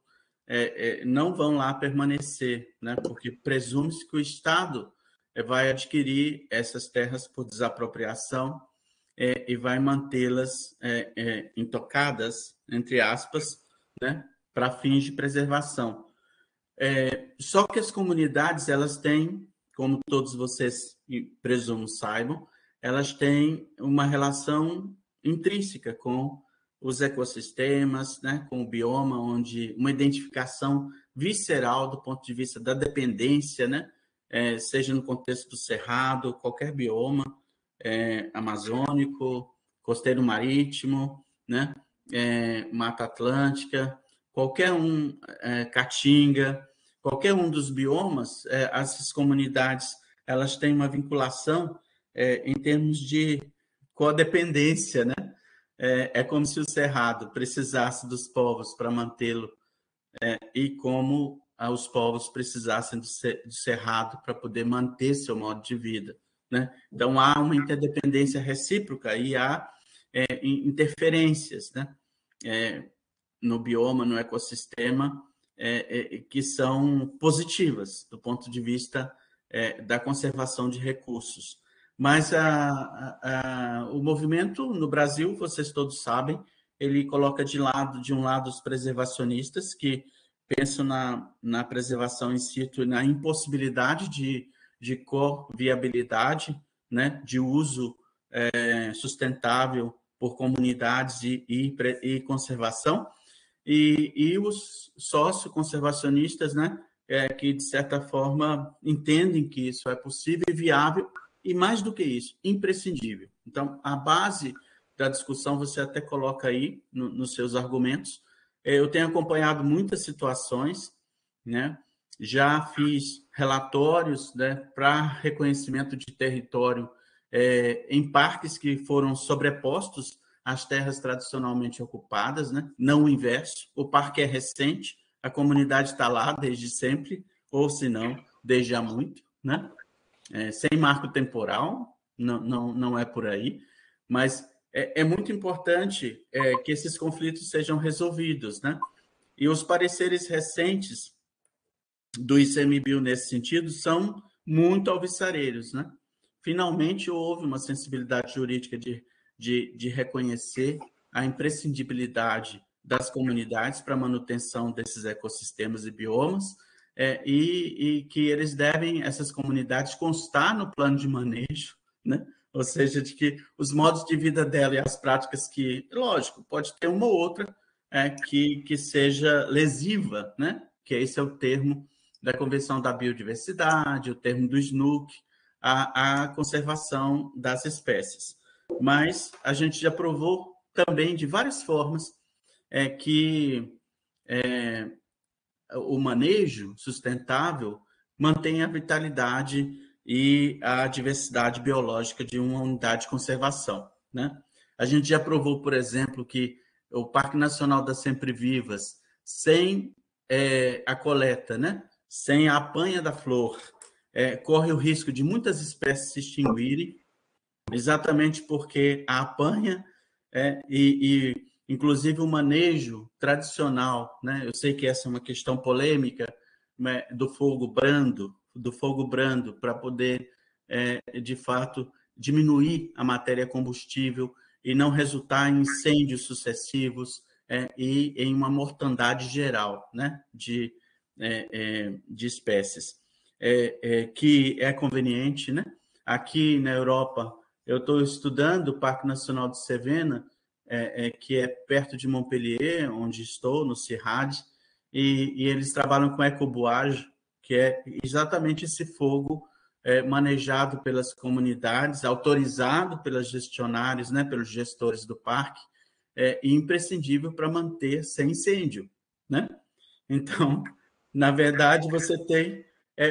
não vão lá permanecer, né? Porque presume-se que o Estado vai adquirir essas terras por desapropriação e vai mantê-las intocadas, entre aspas, né? Para fins de preservação. Só que as comunidades, elas têm, como todos vocês, presumo, saibam, elas têm uma relação intrínseca com os ecossistemas, né, com o bioma, onde uma identificação visceral do ponto de vista da dependência, né, seja no contexto do cerrado, qualquer bioma, amazônico, costeiro marítimo, né, Mata Atlântica, qualquer um, Caatinga, qualquer um dos biomas, essas comunidades, elas têm uma vinculação em termos de codependência, né? É como se o cerrado precisasse dos povos para mantê-lo e como os povos precisassem do cerrado para poder manter seu modo de vida, né? Então, há uma interdependência recíproca e há interferências, né? No bioma, no ecossistema, que são positivas do ponto de vista da conservação de recursos. Mas o movimento no Brasil, vocês todos sabem, ele coloca de um lado os preservacionistas, que pensam na preservação in situ, na impossibilidade de co-viabilidade, né, de uso sustentável por comunidades e conservação, e os socioconservacionistas, né, que, de certa forma, entendem que isso é possível e viável, e, mais do que isso, imprescindível. Então, a base da discussão você até coloca aí nos seus argumentos. Eu tenho acompanhado muitas situações, né? Já fiz relatórios, né, para reconhecimento de território em parques que foram sobrepostos às terras tradicionalmente ocupadas, né? Não o inverso. O parque é recente, a comunidade está lá desde sempre, ou se não, desde há muito, né? Sem marco temporal, não é por aí, mas é muito importante que esses conflitos sejam resolvidos, né? E os pareceres recentes do ICMBio nesse sentido são muito alvissareiros, né? Finalmente houve uma sensibilidade jurídica de reconhecer a imprescindibilidade das comunidades para a manutenção desses ecossistemas e biomas, e que eles devem, essas comunidades, constar no plano de manejo, né? Ou seja, de que os modos de vida dela e as práticas que, lógico, pode ter uma ou outra que seja lesiva, né? Que esse é o termo da Convenção da Biodiversidade, o termo do SNUC, a conservação das espécies. Mas a gente já provou também de várias formas que o manejo sustentável mantém a vitalidade e a diversidade biológica de uma unidade de conservação, né? A gente já provou, por exemplo, que o Parque Nacional das Sempre-Vivas, sem a coleta, né? Sem a apanha da flor, corre o risco de muitas espécies se extinguirem, exatamente porque a apanha inclusive o manejo tradicional, né? Eu sei que essa é uma questão polêmica, né, do fogo brando para poder, de fato, diminuir a matéria combustível e não resultar em incêndios sucessivos e em uma mortandade geral, né, de espécies, que é conveniente, né? Aqui na Europa, eu estou estudando o Parque Nacional de Cévena, que é perto de Montpellier, onde estou, no CIRAD, e eles trabalham com ecobuagem, que é exatamente esse fogo manejado pelas comunidades, autorizado pelas gestionárias, né, pelos gestores do parque, e imprescindível para manter sem incêndio, né? Então, na verdade, você tem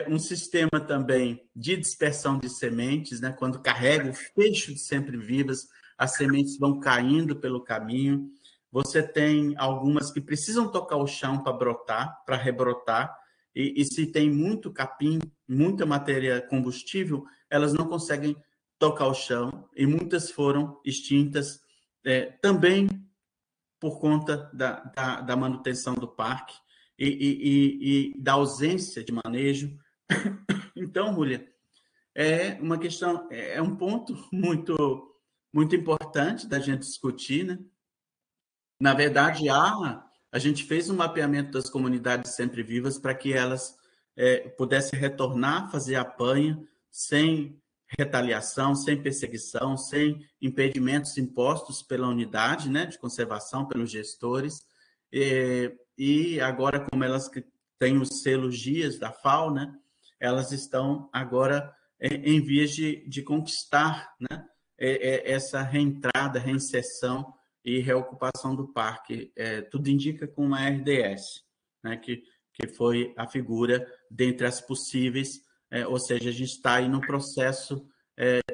um sistema também de dispersão de sementes, né? Quando carrega o fecho de sempre-vivas, as sementes vão caindo pelo caminho. Você tem algumas que precisam tocar o chão para brotar, para rebrotar, e se tem muito capim, muita matéria combustível, elas não conseguem tocar o chão, e muitas foram extintas também por conta da manutenção do parque e da ausência de manejo. Então, Rúlia, é uma questão, é um ponto muito importante da gente discutir, né? Na verdade, a gente fez um mapeamento das comunidades sempre vivas para que elas pudessem retornar, fazer a panha sem retaliação, sem perseguição, sem impedimentos impostos pela unidade, né, de conservação, pelos gestores. E agora, como elas têm os selos GIAs da FAO, né, elas estão agora em vias de conquistar, né, essa reentrada, reinserção e reocupação do parque. Tudo indica com a RDS, né, que foi a figura dentre as possíveis, ou seja, a gente está aí no processo,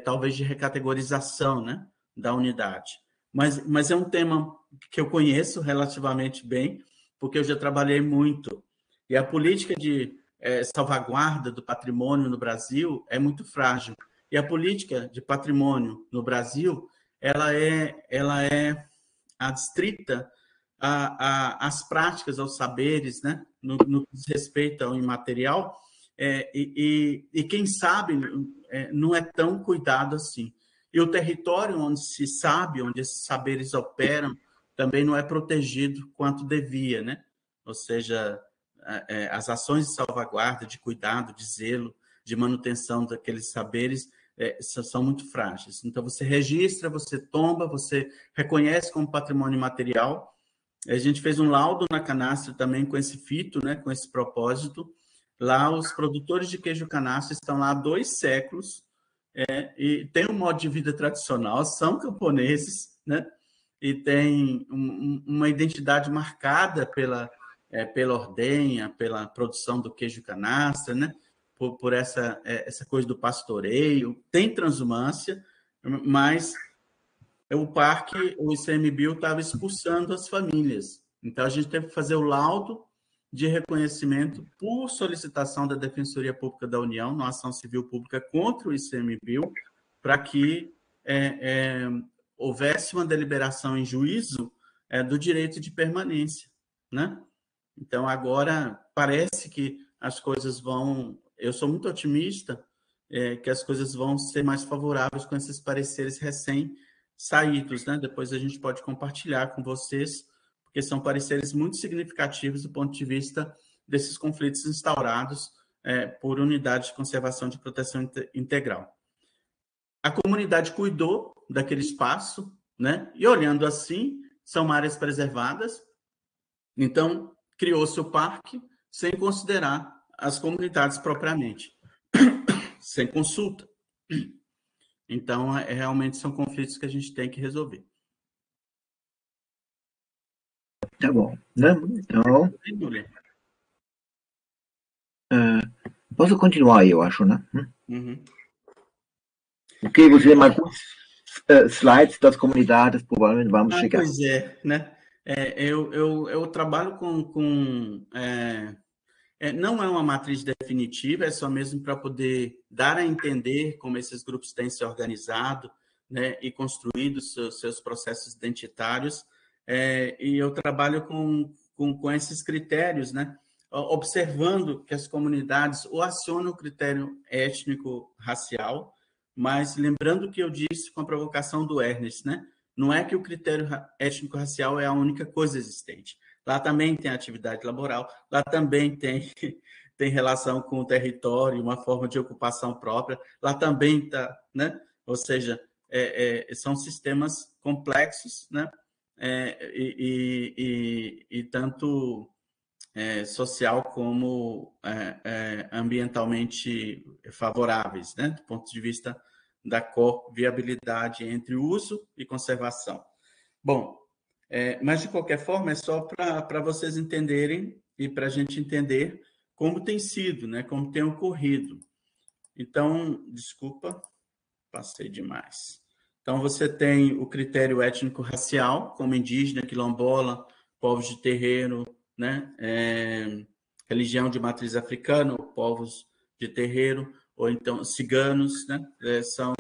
talvez, de recategorização, né, da unidade. Mas é um tema que eu conheço relativamente bem, porque eu já trabalhei muito. E a política de salvaguarda do patrimônio no Brasil é muito frágil. E a política de patrimônio no Brasil, ela é adstrita às práticas, aos saberes, né? no que diz respeito ao imaterial, e quem sabe não é tão cuidado assim. E o território onde se sabe, onde esses saberes operam, também não é protegido quanto devia, né? Ou seja, as ações de salvaguarda, de cuidado, de zelo, de manutenção daqueles saberes são muito frágeis. Então, você registra, você tomba, você reconhece como patrimônio material. A gente fez um laudo na Canastra também com esse fito, né, com esse propósito. Lá, os produtores de queijo canastra estão lá há 2 séculos e têm um modo de vida tradicional, são camponeses, né, e têm uma identidade marcada pela ordenha, pela produção do queijo canastra, né, por essa coisa do pastoreio. Tem transumância, mas o parque, o ICMBio, estava expulsando as famílias. Então, a gente teve que fazer o laudo de reconhecimento por solicitação da Defensoria Pública da União, numa ação civil pública contra o ICMBio, para que houvesse uma deliberação em juízo do direito de permanência, né? Então, agora, parece que as coisas vão... Eu sou muito otimista que as coisas vão ser mais favoráveis com esses pareceres recém-saídos, né? Depois a gente pode compartilhar com vocês, porque são pareceres muito significativos do ponto de vista desses conflitos instaurados por unidade de conservação de proteção integral. A comunidade cuidou daquele espaço, né? E olhando assim, são áreas preservadas. Então, criou-se o parque sem considerar as comunidades propriamente, sem consulta. Então, realmente são conflitos que a gente tem que resolver. Tá bom, né? Então, posso continuar aí, eu acho, né? Uhum. Ok, você tem alguns slides das comunidades, provavelmente vamos chegar. Pois é, né? Eu trabalho com não é uma matriz definitiva, é só mesmo para poder dar a entender como esses grupos têm se organizado, né, e construído seus processos identitários, e eu trabalho com esses critérios, né, observando que as comunidades ou acionam o critério étnico-racial, mas lembrando que eu disse com a provocação do Ernest, né, não é que o critério étnico-racial é a única coisa existente. Lá também tem atividade laboral, lá também tem relação com o território, uma forma de ocupação própria, lá também está, né? Ou seja, são sistemas complexos, né? E tanto social como ambientalmente favoráveis, né? Do ponto de vista da co-viabilidade entre uso e conservação. Bom, mas de qualquer forma é só para vocês entenderem e para a gente entender como tem sido, né? Como tem ocorrido. Então, desculpa, passei demais. Então, você tem o critério étnico-racial, como indígena, quilombola, povos de terreiro, né? Religião de matriz africana, ou povos de terreiro, ou então ciganos, né? São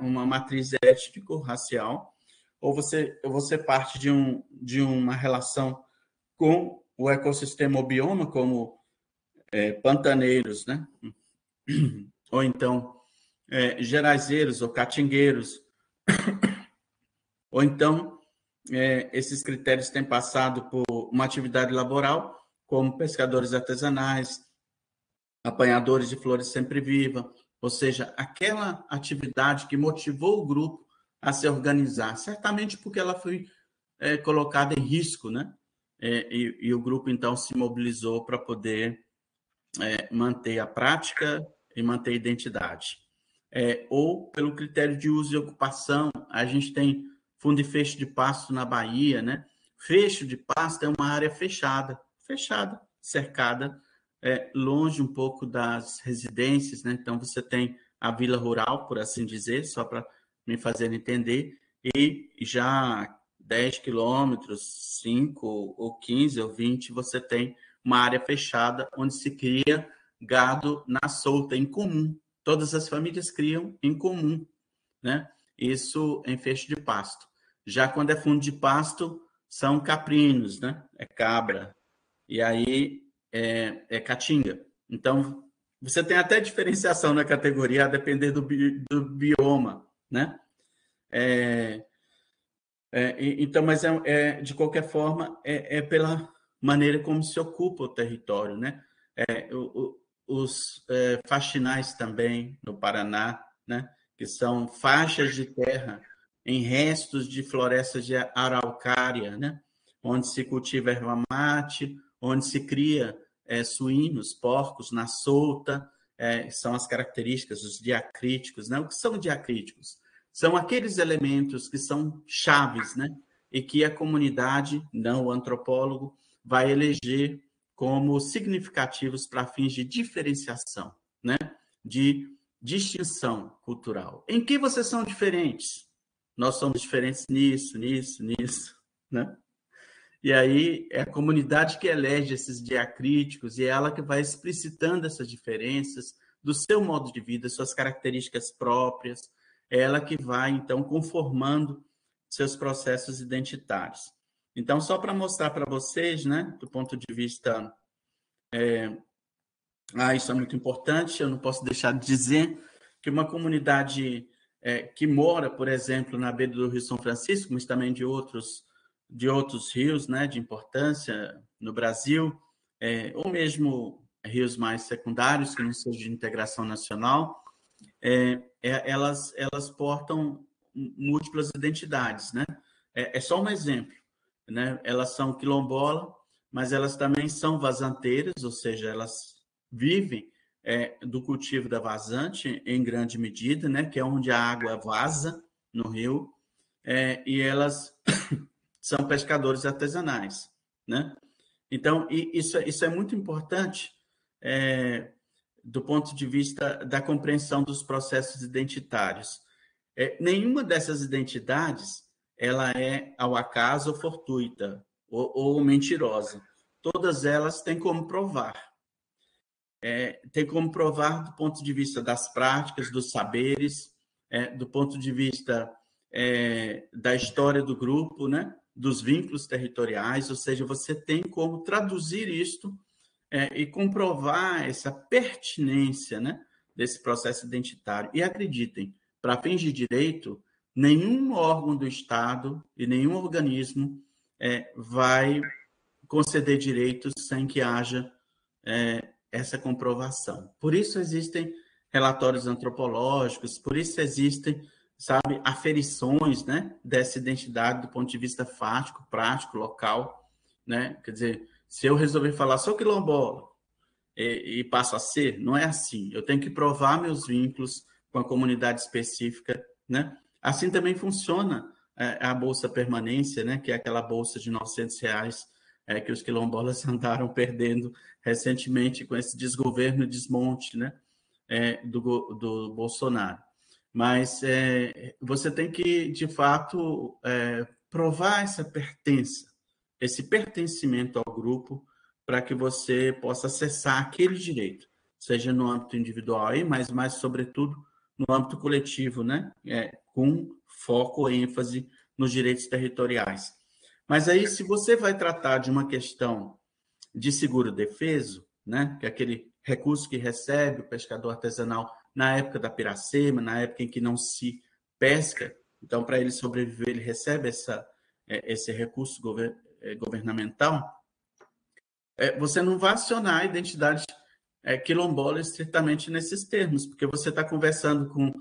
uma matriz étnico-racial. Ou você parte de uma relação com o ecossistema ou bioma, como pantaneiros, né? Ou então geraizeiros ou catingueiros, ou então esses critérios têm passado por uma atividade laboral, como pescadores artesanais, apanhadores de flores sempre-viva, ou seja, aquela atividade que motivou o grupo a se organizar, certamente porque ela foi colocada em risco, né? E o grupo, então, se mobilizou para poder manter a prática e manter a identidade. Ou pelo critério de uso e ocupação, a gente tem fundo e fecho de pasto na Bahia, né? Fecho de pasto é uma área fechada, cercada, longe um pouco das residências, né? Então, você tem a vila rural, por assim dizer, só para me fazer entender, e já 10 quilômetros, 5 ou 15 ou 20, você tem uma área fechada onde se cria gado na solta, em comum. Todas as famílias criam em comum, né? Isso em fecho de pasto. Já quando é fundo de pasto, são caprinos, né? É cabra. E aí é caatinga. Então, você tem até diferenciação na categoria, a depender do bioma, né? Então, mas de qualquer forma, pela maneira como se ocupa o território, né? Os faxinais também, no Paraná, né? Que são faixas de terra em restos de florestas de araucária, né? Onde se cultiva erva mate, onde se cria suínos, porcos na solta, são as características, os diacríticos, né? O que são diacríticos? São aqueles elementos que são chaves, né? E que a comunidade, não o antropólogo, vai eleger como significativos para fins de diferenciação, né? De distinção cultural. Em que vocês são diferentes? Nós somos diferentes nisso, né? E aí é a comunidade que elege esses diacríticos e é ela que vai explicitando essas diferenças do seu modo de vida, suas características próprias, é ela que vai, então, conformando seus processos identitários. Então, só para mostrar para vocês, né, do ponto de vista... isso é muito importante, eu não posso deixar de dizer que uma comunidade que mora, por exemplo, na beira do Rio São Francisco, mas também de outros rios, né, de importância no Brasil, ou mesmo rios mais secundários, que não sejam de integração nacional, elas portam múltiplas identidades, né? É só um exemplo, né? Elas são quilombola, mas elas também são vazanteiras, ou seja, elas vivem do cultivo da vazante em grande medida, né? Que é onde a água vaza no rio, e elas são pescadores artesanais, né? Então, isso é muito importante do ponto de vista da compreensão dos processos identitários. Nenhuma dessas identidades ela é ao acaso ou fortuita ou mentirosa. Todas elas têm como provar. Tem como provar do ponto de vista das práticas, dos saberes, do ponto de vista da história do grupo, né? Dos vínculos territoriais, ou seja, você tem como traduzir isto e comprovar essa pertinência, né, desse processo identitário. E acreditem, para fins de direito, nenhum órgão do Estado e nenhum organismo vai conceder direitos sem que haja essa comprovação. Por isso existem relatórios antropológicos, por isso existem, sabe, aferições, né, dessa identidade do ponto de vista fático, prático, local, né? Quer dizer, se eu resolver falar sou quilombola e passo a ser, não é assim. Eu tenho que provar meus vínculos com a comunidade específica, né? Assim também funciona a Bolsa Permanência, né, que é aquela bolsa de R$900 que os quilombolas andaram perdendo recentemente com esse desgoverno e desmonte, né, do Bolsonaro. Mas você tem que, de fato, provar essa pertença, esse pertencimento ao grupo, para que você possa acessar aquele direito, seja no âmbito individual, mas mais, sobretudo, no âmbito coletivo, né, com foco ou ênfase nos direitos territoriais. Mas aí, se você vai tratar de uma questão de seguro-defeso, né, que é aquele recurso que recebe o pescador artesanal na época da piracema, na época em que não se pesca, então, para ele sobreviver, ele recebe esse recurso governamental, você não vai acionar a identidade quilombola estritamente nesses termos, porque você está conversando com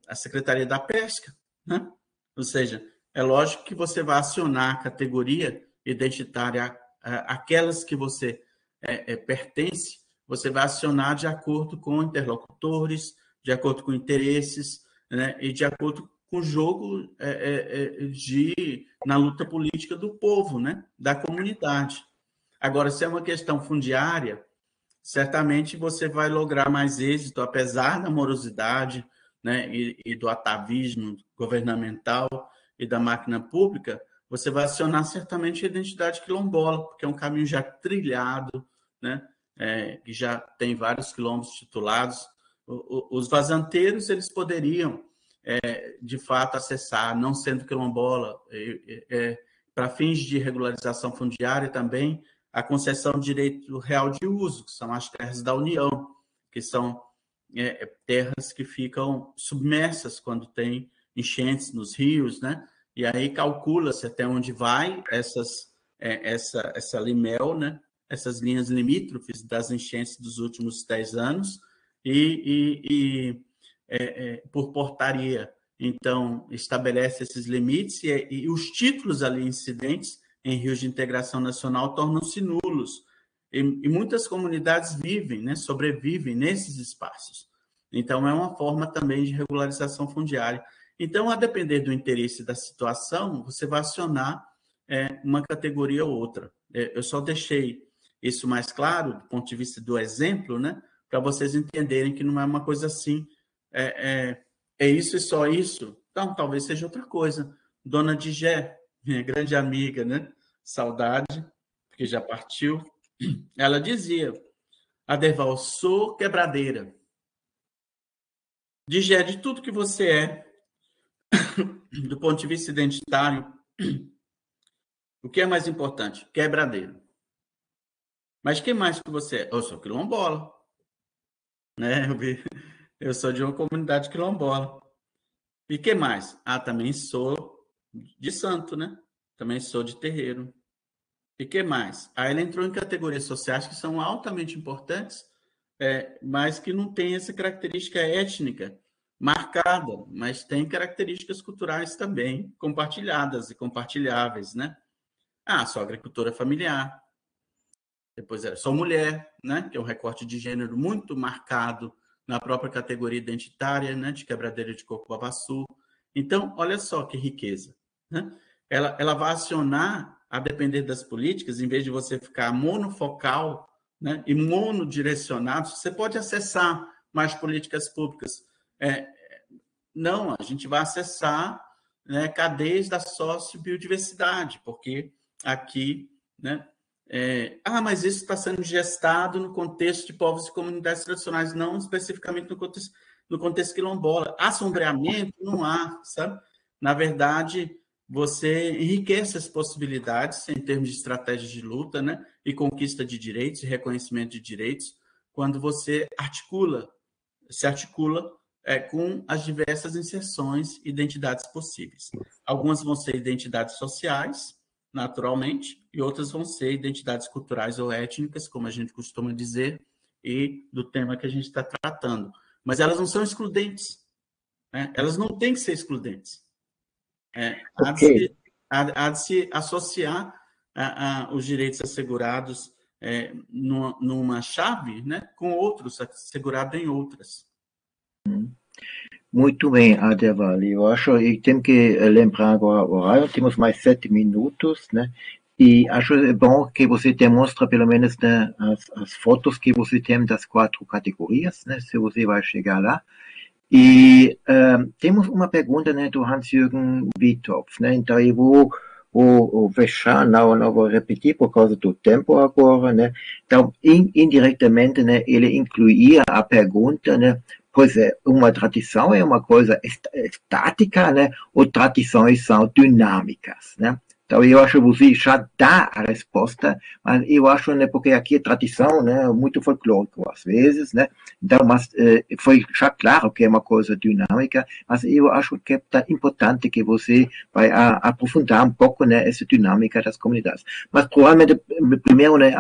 a Secretaria da Pesca, né? Ou seja, é lógico que você vai acionar a categoria identitária, aquelas que você pertence, você vai acionar de acordo com interlocutores, de acordo com interesses, né? E de acordo com o jogo na luta política do povo, né? Da comunidade. Agora, se é uma questão fundiária, certamente você vai lograr mais êxito, apesar da morosidade, né, e do atavismo governamental e da máquina pública, você vai acionar certamente a identidade quilombola, porque é um caminho já trilhado, né, que já tem vários quilombos titulados. Os vazanteiros, eles poderiam, de fato, acessar, não sendo quilombola, para fins de regularização fundiária também, a concessão de direito real de uso, que são as terras da União, que são terras que ficam submersas quando tem enchentes nos rios, né? E aí calcula-se até onde vai essa limel, né? Essas linhas limítrofes das enchentes dos últimos 10 anos, por portaria, então, estabelece esses limites e os títulos ali incidentes em rios de integração nacional tornam-se nulos. E muitas comunidades vivem, né, sobrevivem nesses espaços. Então, é uma forma também de regularização fundiária. Então, a depender do interesse da situação, você vai acionar uma categoria ou outra. Eu só deixei isso mais claro, do ponto de vista do exemplo, né, para vocês entenderem que não é uma coisa assim, é isso e só isso. Então, talvez seja outra coisa. Dona Digé, minha grande amiga, né? Saudade, porque já partiu. Ela dizia: Aderval, sou quebradeira. Digé, de tudo que você é, do ponto de vista identitário, o que é mais importante? Quebradeiro. Mas que mais que você é? Eu sou quilombola. Né? Eu sou de uma comunidade quilombola. E que mais? Também sou de santo, né? Também sou de terreiro. E que mais? Aí ela entrou em categorias sociais que são altamente importantes, mas que não tem essa característica étnica marcada, mas tem características culturais também compartilhadas e compartilháveis, né? Sou agricultora familiar. Depois sou mulher, né? Que é um recorte de gênero muito marcado na própria categoria identitária, né? De quebradeira de coco babaçu. Então, olha só que riqueza, né? Ela vai acionar, a depender das políticas, em vez de você ficar monofocal, né, e monodirecionado, você pode acessar mais políticas públicas. Não, a gente vai acessar, né, cadeias da sociobiodiversidade, porque aqui, né, mas isso está sendo gestado no contexto de povos e comunidades tradicionais, não especificamente no contexto quilombola. Há sombreamento? Não há, sabe? Na verdade, você enriquece as possibilidades em termos de estratégias de luta, né, e conquista de direitos e reconhecimento de direitos, quando você se articula com as diversas inserções e identidades possíveis. Algumas vão ser identidades sociais, naturalmente, e outras vão ser identidades culturais ou étnicas, como a gente costuma dizer, e do tema que a gente está tratando. Mas elas não são excludentes, né? Elas não têm que ser excludentes. Há Ok. de se associar os direitos assegurados numa chave, né, com outros assegurados em outras. Muito bem, Adeval. Eu acho, e tenho que lembrar agora o horário, temos mais 7 minutos, né? E acho bom que você demonstra pelo menos, né, as fotos que você tem das 4 categorias, né? Se você vai chegar lá. E temos uma pergunta, né, do Hans-Jürgen Wittorf, né? Então eu vou fechar, não vou repetir por causa do tempo agora, né? Então, indiretamente, né, ele incluía a pergunta, né? Pois é, uma tradição é uma coisa estática, né? Ou tradições são dinâmicas, né? Então, eu acho que você já dá a resposta, mas eu acho, né, porque aqui é tradição, né, muito folclórico às vezes, né? Então, mas foi já claro que é uma coisa dinâmica, mas eu acho que é importante que você vai aprofundar um pouco, né, essa dinâmica das comunidades. Mas provavelmente, primeiro, né,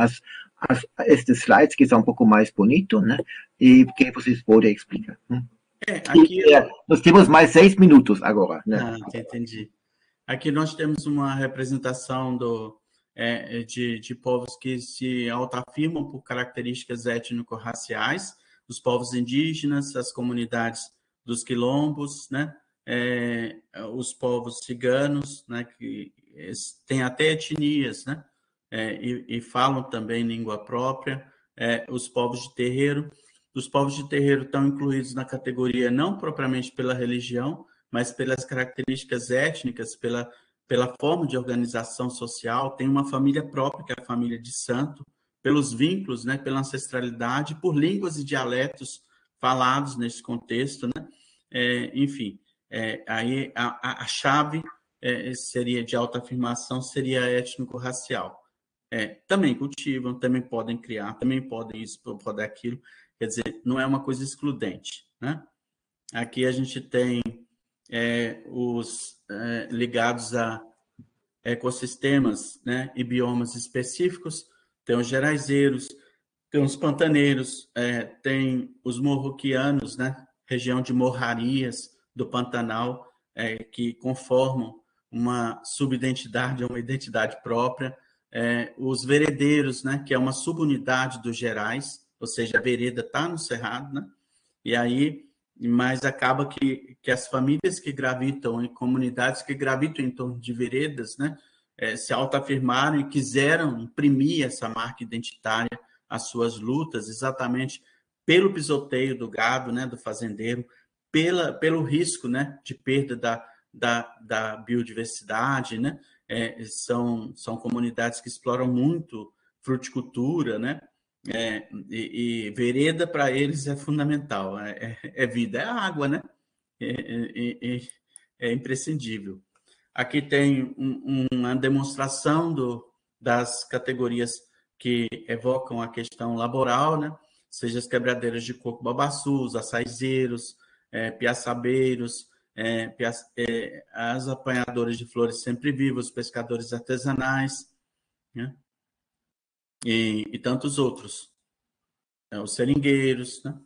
estes slides que são um pouco mais bonitos, né, e que vocês podem explicar. Aqui nós temos mais 6 minutos agora, né? Entendi. Aqui nós temos uma representação de povos que se autoafirmam por características étnico-raciais, os povos indígenas, as comunidades dos quilombos, né? Os povos ciganos, né? Que têm até etnias, né? E falam também língua própria, os povos de terreiro. Os povos de terreiro estão incluídos na categoria não propriamente pela religião, mas pelas características étnicas, pela forma de organização social, tem uma família própria, que é a família de santo, pelos vínculos, né, pela ancestralidade, por línguas e dialetos falados nesse contexto, né? Enfim, aí a chave seria de autoafirmação, seria étnico-racial. Também cultivam, também podem criar, também podem isso, podem aquilo, quer dizer, não é uma coisa excludente, né? Aqui a gente tem os ligados a ecossistemas, né, e biomas específicos, tem os geraizeiros, tem os pantaneiros, tem os morroquianos, né, região de morrarias do Pantanal, que conformam uma subidentidade, uma identidade própria, os veredeiros, né, que é uma subunidade dos Gerais, ou seja, a vereda está no Cerrado, né, e aí mas acaba que as famílias que gravitam, em comunidades que gravitam em torno de veredas, né, se autoafirmaram e quiseram imprimir essa marca identitária às suas lutas, exatamente pelo pisoteio do gado, né, do fazendeiro, pelo risco, né, de perda da biodiversidade, né, são comunidades que exploram muito fruticultura, né, e vereda para eles é fundamental, é vida, é água, né? É imprescindível. Aqui tem uma demonstração das categorias que evocam a questão laboral, né? Seja as quebradeiras de coco babaçus, açaizeiros, piaçabeiros, as apanhadoras de flores sempre vivas, os pescadores artesanais, né? E tantos outros. Os seringueiros, né?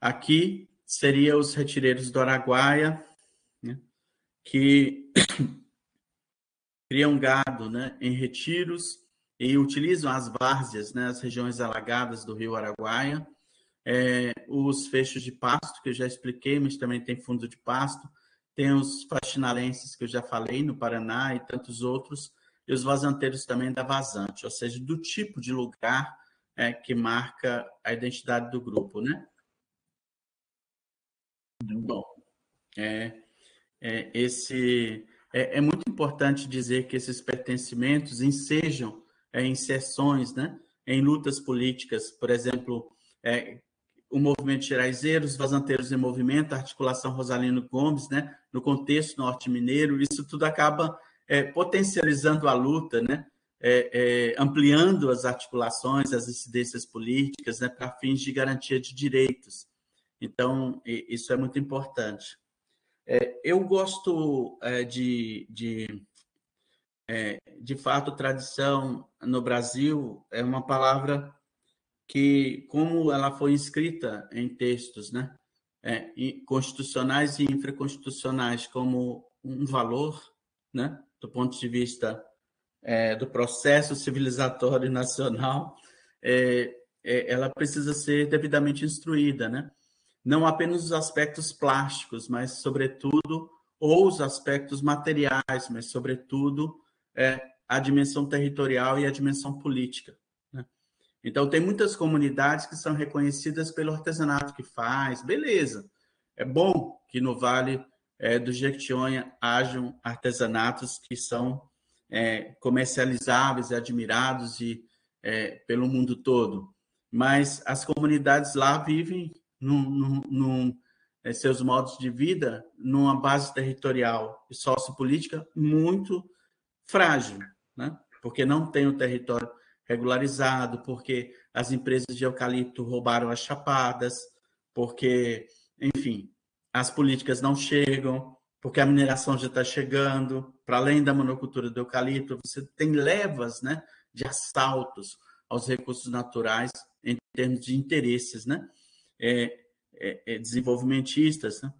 Aqui seria os retireiros do Araguaia, né? Que criam gado, né, em retiros e utilizam as várzeas, né, as regiões alagadas do rio Araguaia, os fechos de pasto, que eu já expliquei, mas também tem fundo de pasto, tem os faxinalenses, que eu já falei, no Paraná, e tantos outros, e os vazanteiros também da vazante, ou seja, do tipo de lugar que marca a identidade do grupo, né? Bom, é muito importante dizer que esses pertencimentos ensejam inserções, né, em lutas políticas, por exemplo, o movimento Geraizeiro, os Vazanteiros em Movimento, a articulação Rosalino Gomes, né, no contexto norte mineiro, isso tudo acaba potencializando a luta, né, ampliando as articulações, as incidências políticas, né, para fins de garantia de direitos. Então, isso é muito importante. Eu gosto de de fato, tradição no Brasil é uma palavra que, como ela foi escrita em textos, né, constitucionais e infraconstitucionais como um valor, né, do ponto de vista do processo civilizatório nacional, ela precisa ser devidamente instruída, né? Não apenas os aspectos plásticos, mas, sobretudo, ou os aspectos materiais, mas, sobretudo, a dimensão territorial e a dimensão política, né? Então, tem muitas comunidades que são reconhecidas pelo artesanato que faz, beleza. É bom que no Vale do Jequitinhonha hajam artesanatos que são comercializáveis e admirados pelo mundo todo. Mas as comunidades lá vivem seus modos de vida numa base territorial e sociopolítica muito frágil, né? Porque não tem o território regularizado, porque as empresas de eucalipto roubaram as chapadas, porque, enfim, as políticas não chegam, porque a mineração já está chegando, para além da monocultura do eucalipto, você tem levas, né, de assaltos aos recursos naturais em termos de interesses, né, desenvolvimentistas, né?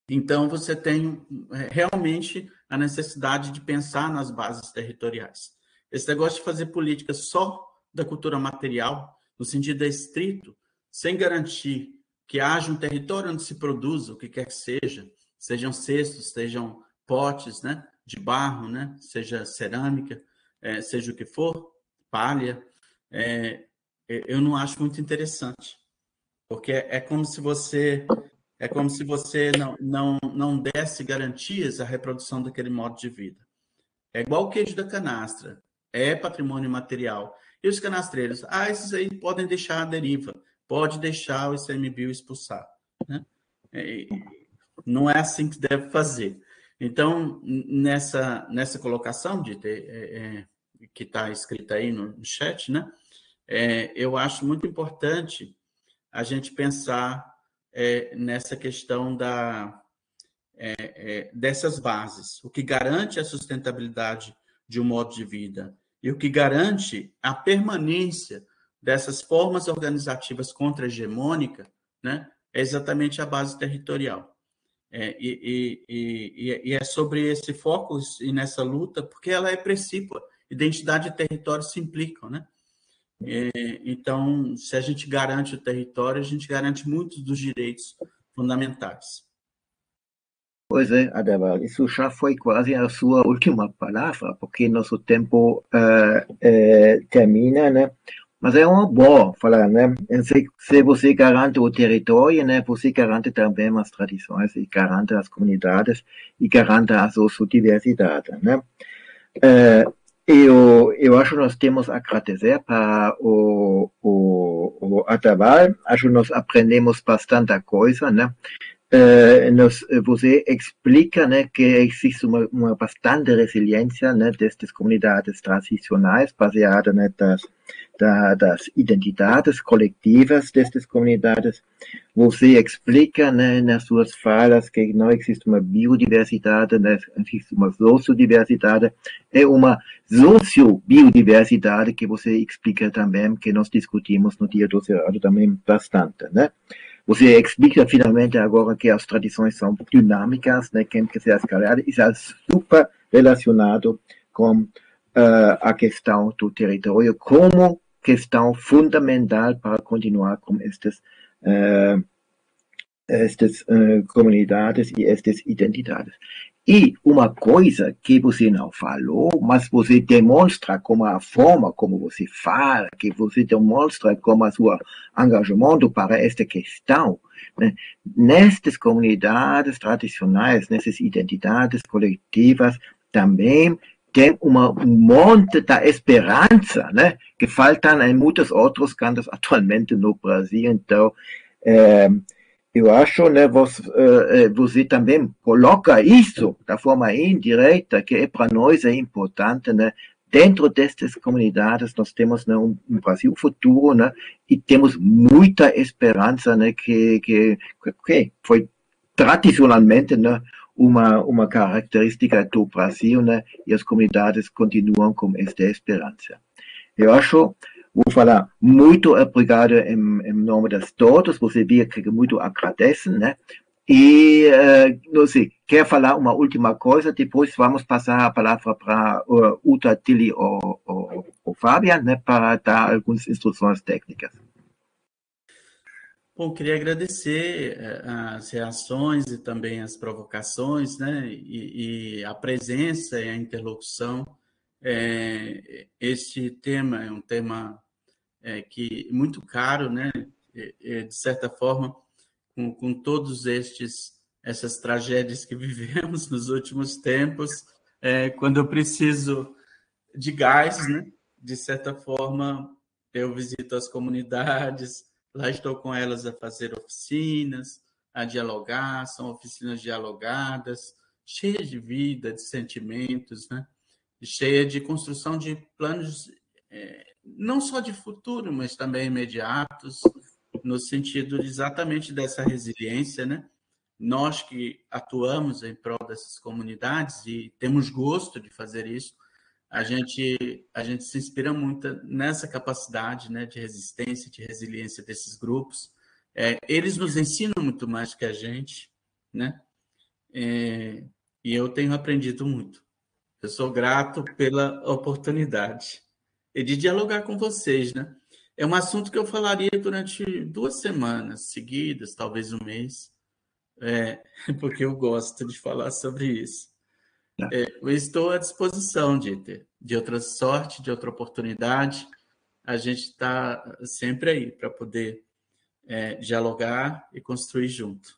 Então, você tem realmente a necessidade de pensar nas bases territoriais. Esse negócio de fazer política só da cultura material, no sentido estrito, sem garantir que haja um território onde se produza o que quer que seja, sejam cestos, sejam potes, né, de barro, né, seja cerâmica, seja o que for, palha, eu não acho muito interessante, porque é como se você não desse garantias à reprodução daquele modo de vida. É igual o queijo da canastra, é patrimônio material. E os canastreiros, esses aí podem deixar a deriva, pode deixar o ICMBio expulsar, né? Não é assim que deve fazer. Então, nessa colocação que está escrita aí no chat, né? Eu acho muito importante a gente pensar nessa questão dessas bases, o que garante a sustentabilidade de um modo de vida e o que garante a permanência dessas formas organizativas contra-hegemônicas, né, é exatamente a base territorial. E é sobre esse foco e nessa luta, porque ela é precípua. Identidade e território se implicam, né? Então, se a gente garante o território, a gente garante muitos dos direitos fundamentais. Pois é, Adeval, isso já foi quase a sua última palavra, porque nosso tempo termina, né? Mas é uma boa falar, né? Se você garante o território, né? Você garante também as tradições, e garante as comunidades, e garante a sua diversidade, né? Eu acho que nós temos a agradecer para o Adeval, acho que nós aprendemos bastante coisa, né? Você explica, né, que existe uma bastante resiliência, né, dessas comunidades tradicionais, baseada, né, das identidades coletivas dessas comunidades. Você explica, né, nas suas falas que não existe uma biodiversidade, né, existe uma sociodiversidade, é uma sociobiodiversidade que você explica também, que nós discutimos no Dia do Cerrado também bastante, né? Você explica finalmente agora que as tradições são dinâmicas, né, que ser escaladas, isso é super relacionado com a questão do território como questão fundamental para continuar com estas comunidades e estas identidades. E uma coisa que você não falou, mas você demonstra como a forma como você fala, que você demonstra como o seu engajamento para esta questão, né? Nestas comunidades tradicionais, nessas identidades coletivas, também tem um monte de esperança, né? Que faltam em muitos outros cantos atualmente no Brasil. Então, eu acho, né, você também coloca isso da forma indireta, que para nós é importante, né? Dentro destas comunidades nós temos, né, um Brasil futuro, né? E temos muita esperança, né? Que foi tradicionalmente, né, uma característica do Brasil, né? E as comunidades continuam com esta esperança. Eu acho, vou falar muito obrigado em nome de todos, você vê que muito agradecem, né? E, não sei, quer falar uma última coisa, depois vamos passar a palavra para Uta, Tilly ou Fabian, né? Para dar algumas instruções técnicas. Bom, queria agradecer as reações e também as provocações, né? E a presença e a interlocução. Este tema é um tema que muito caro, né? De certa forma, com todos essas tragédias que vivemos nos últimos tempos, quando eu preciso de gás, né? De certa forma, eu visito as comunidades, lá estou com elas a fazer oficinas, a dialogar, são oficinas dialogadas, cheias de vida, de sentimentos, né? Cheia de construção de planos, não só de futuro, mas também imediatos, no sentido exatamente dessa resiliência, né? Nós que atuamos em prol dessas comunidades e temos gosto de fazer isso, a gente se inspira muito nessa capacidade, né, de resistência, de resiliência desses grupos. Eles nos ensinam muito mais que a gente, né? E eu tenho aprendido muito. Eu sou grato pela oportunidade e de dialogar com vocês, né? É um assunto que eu falaria durante 2 semanas seguidas, talvez um mês, porque eu gosto de falar sobre isso. Eu estou à disposição, Dieter, de outra sorte, de outra oportunidade. A gente está sempre aí para poder dialogar e construir junto.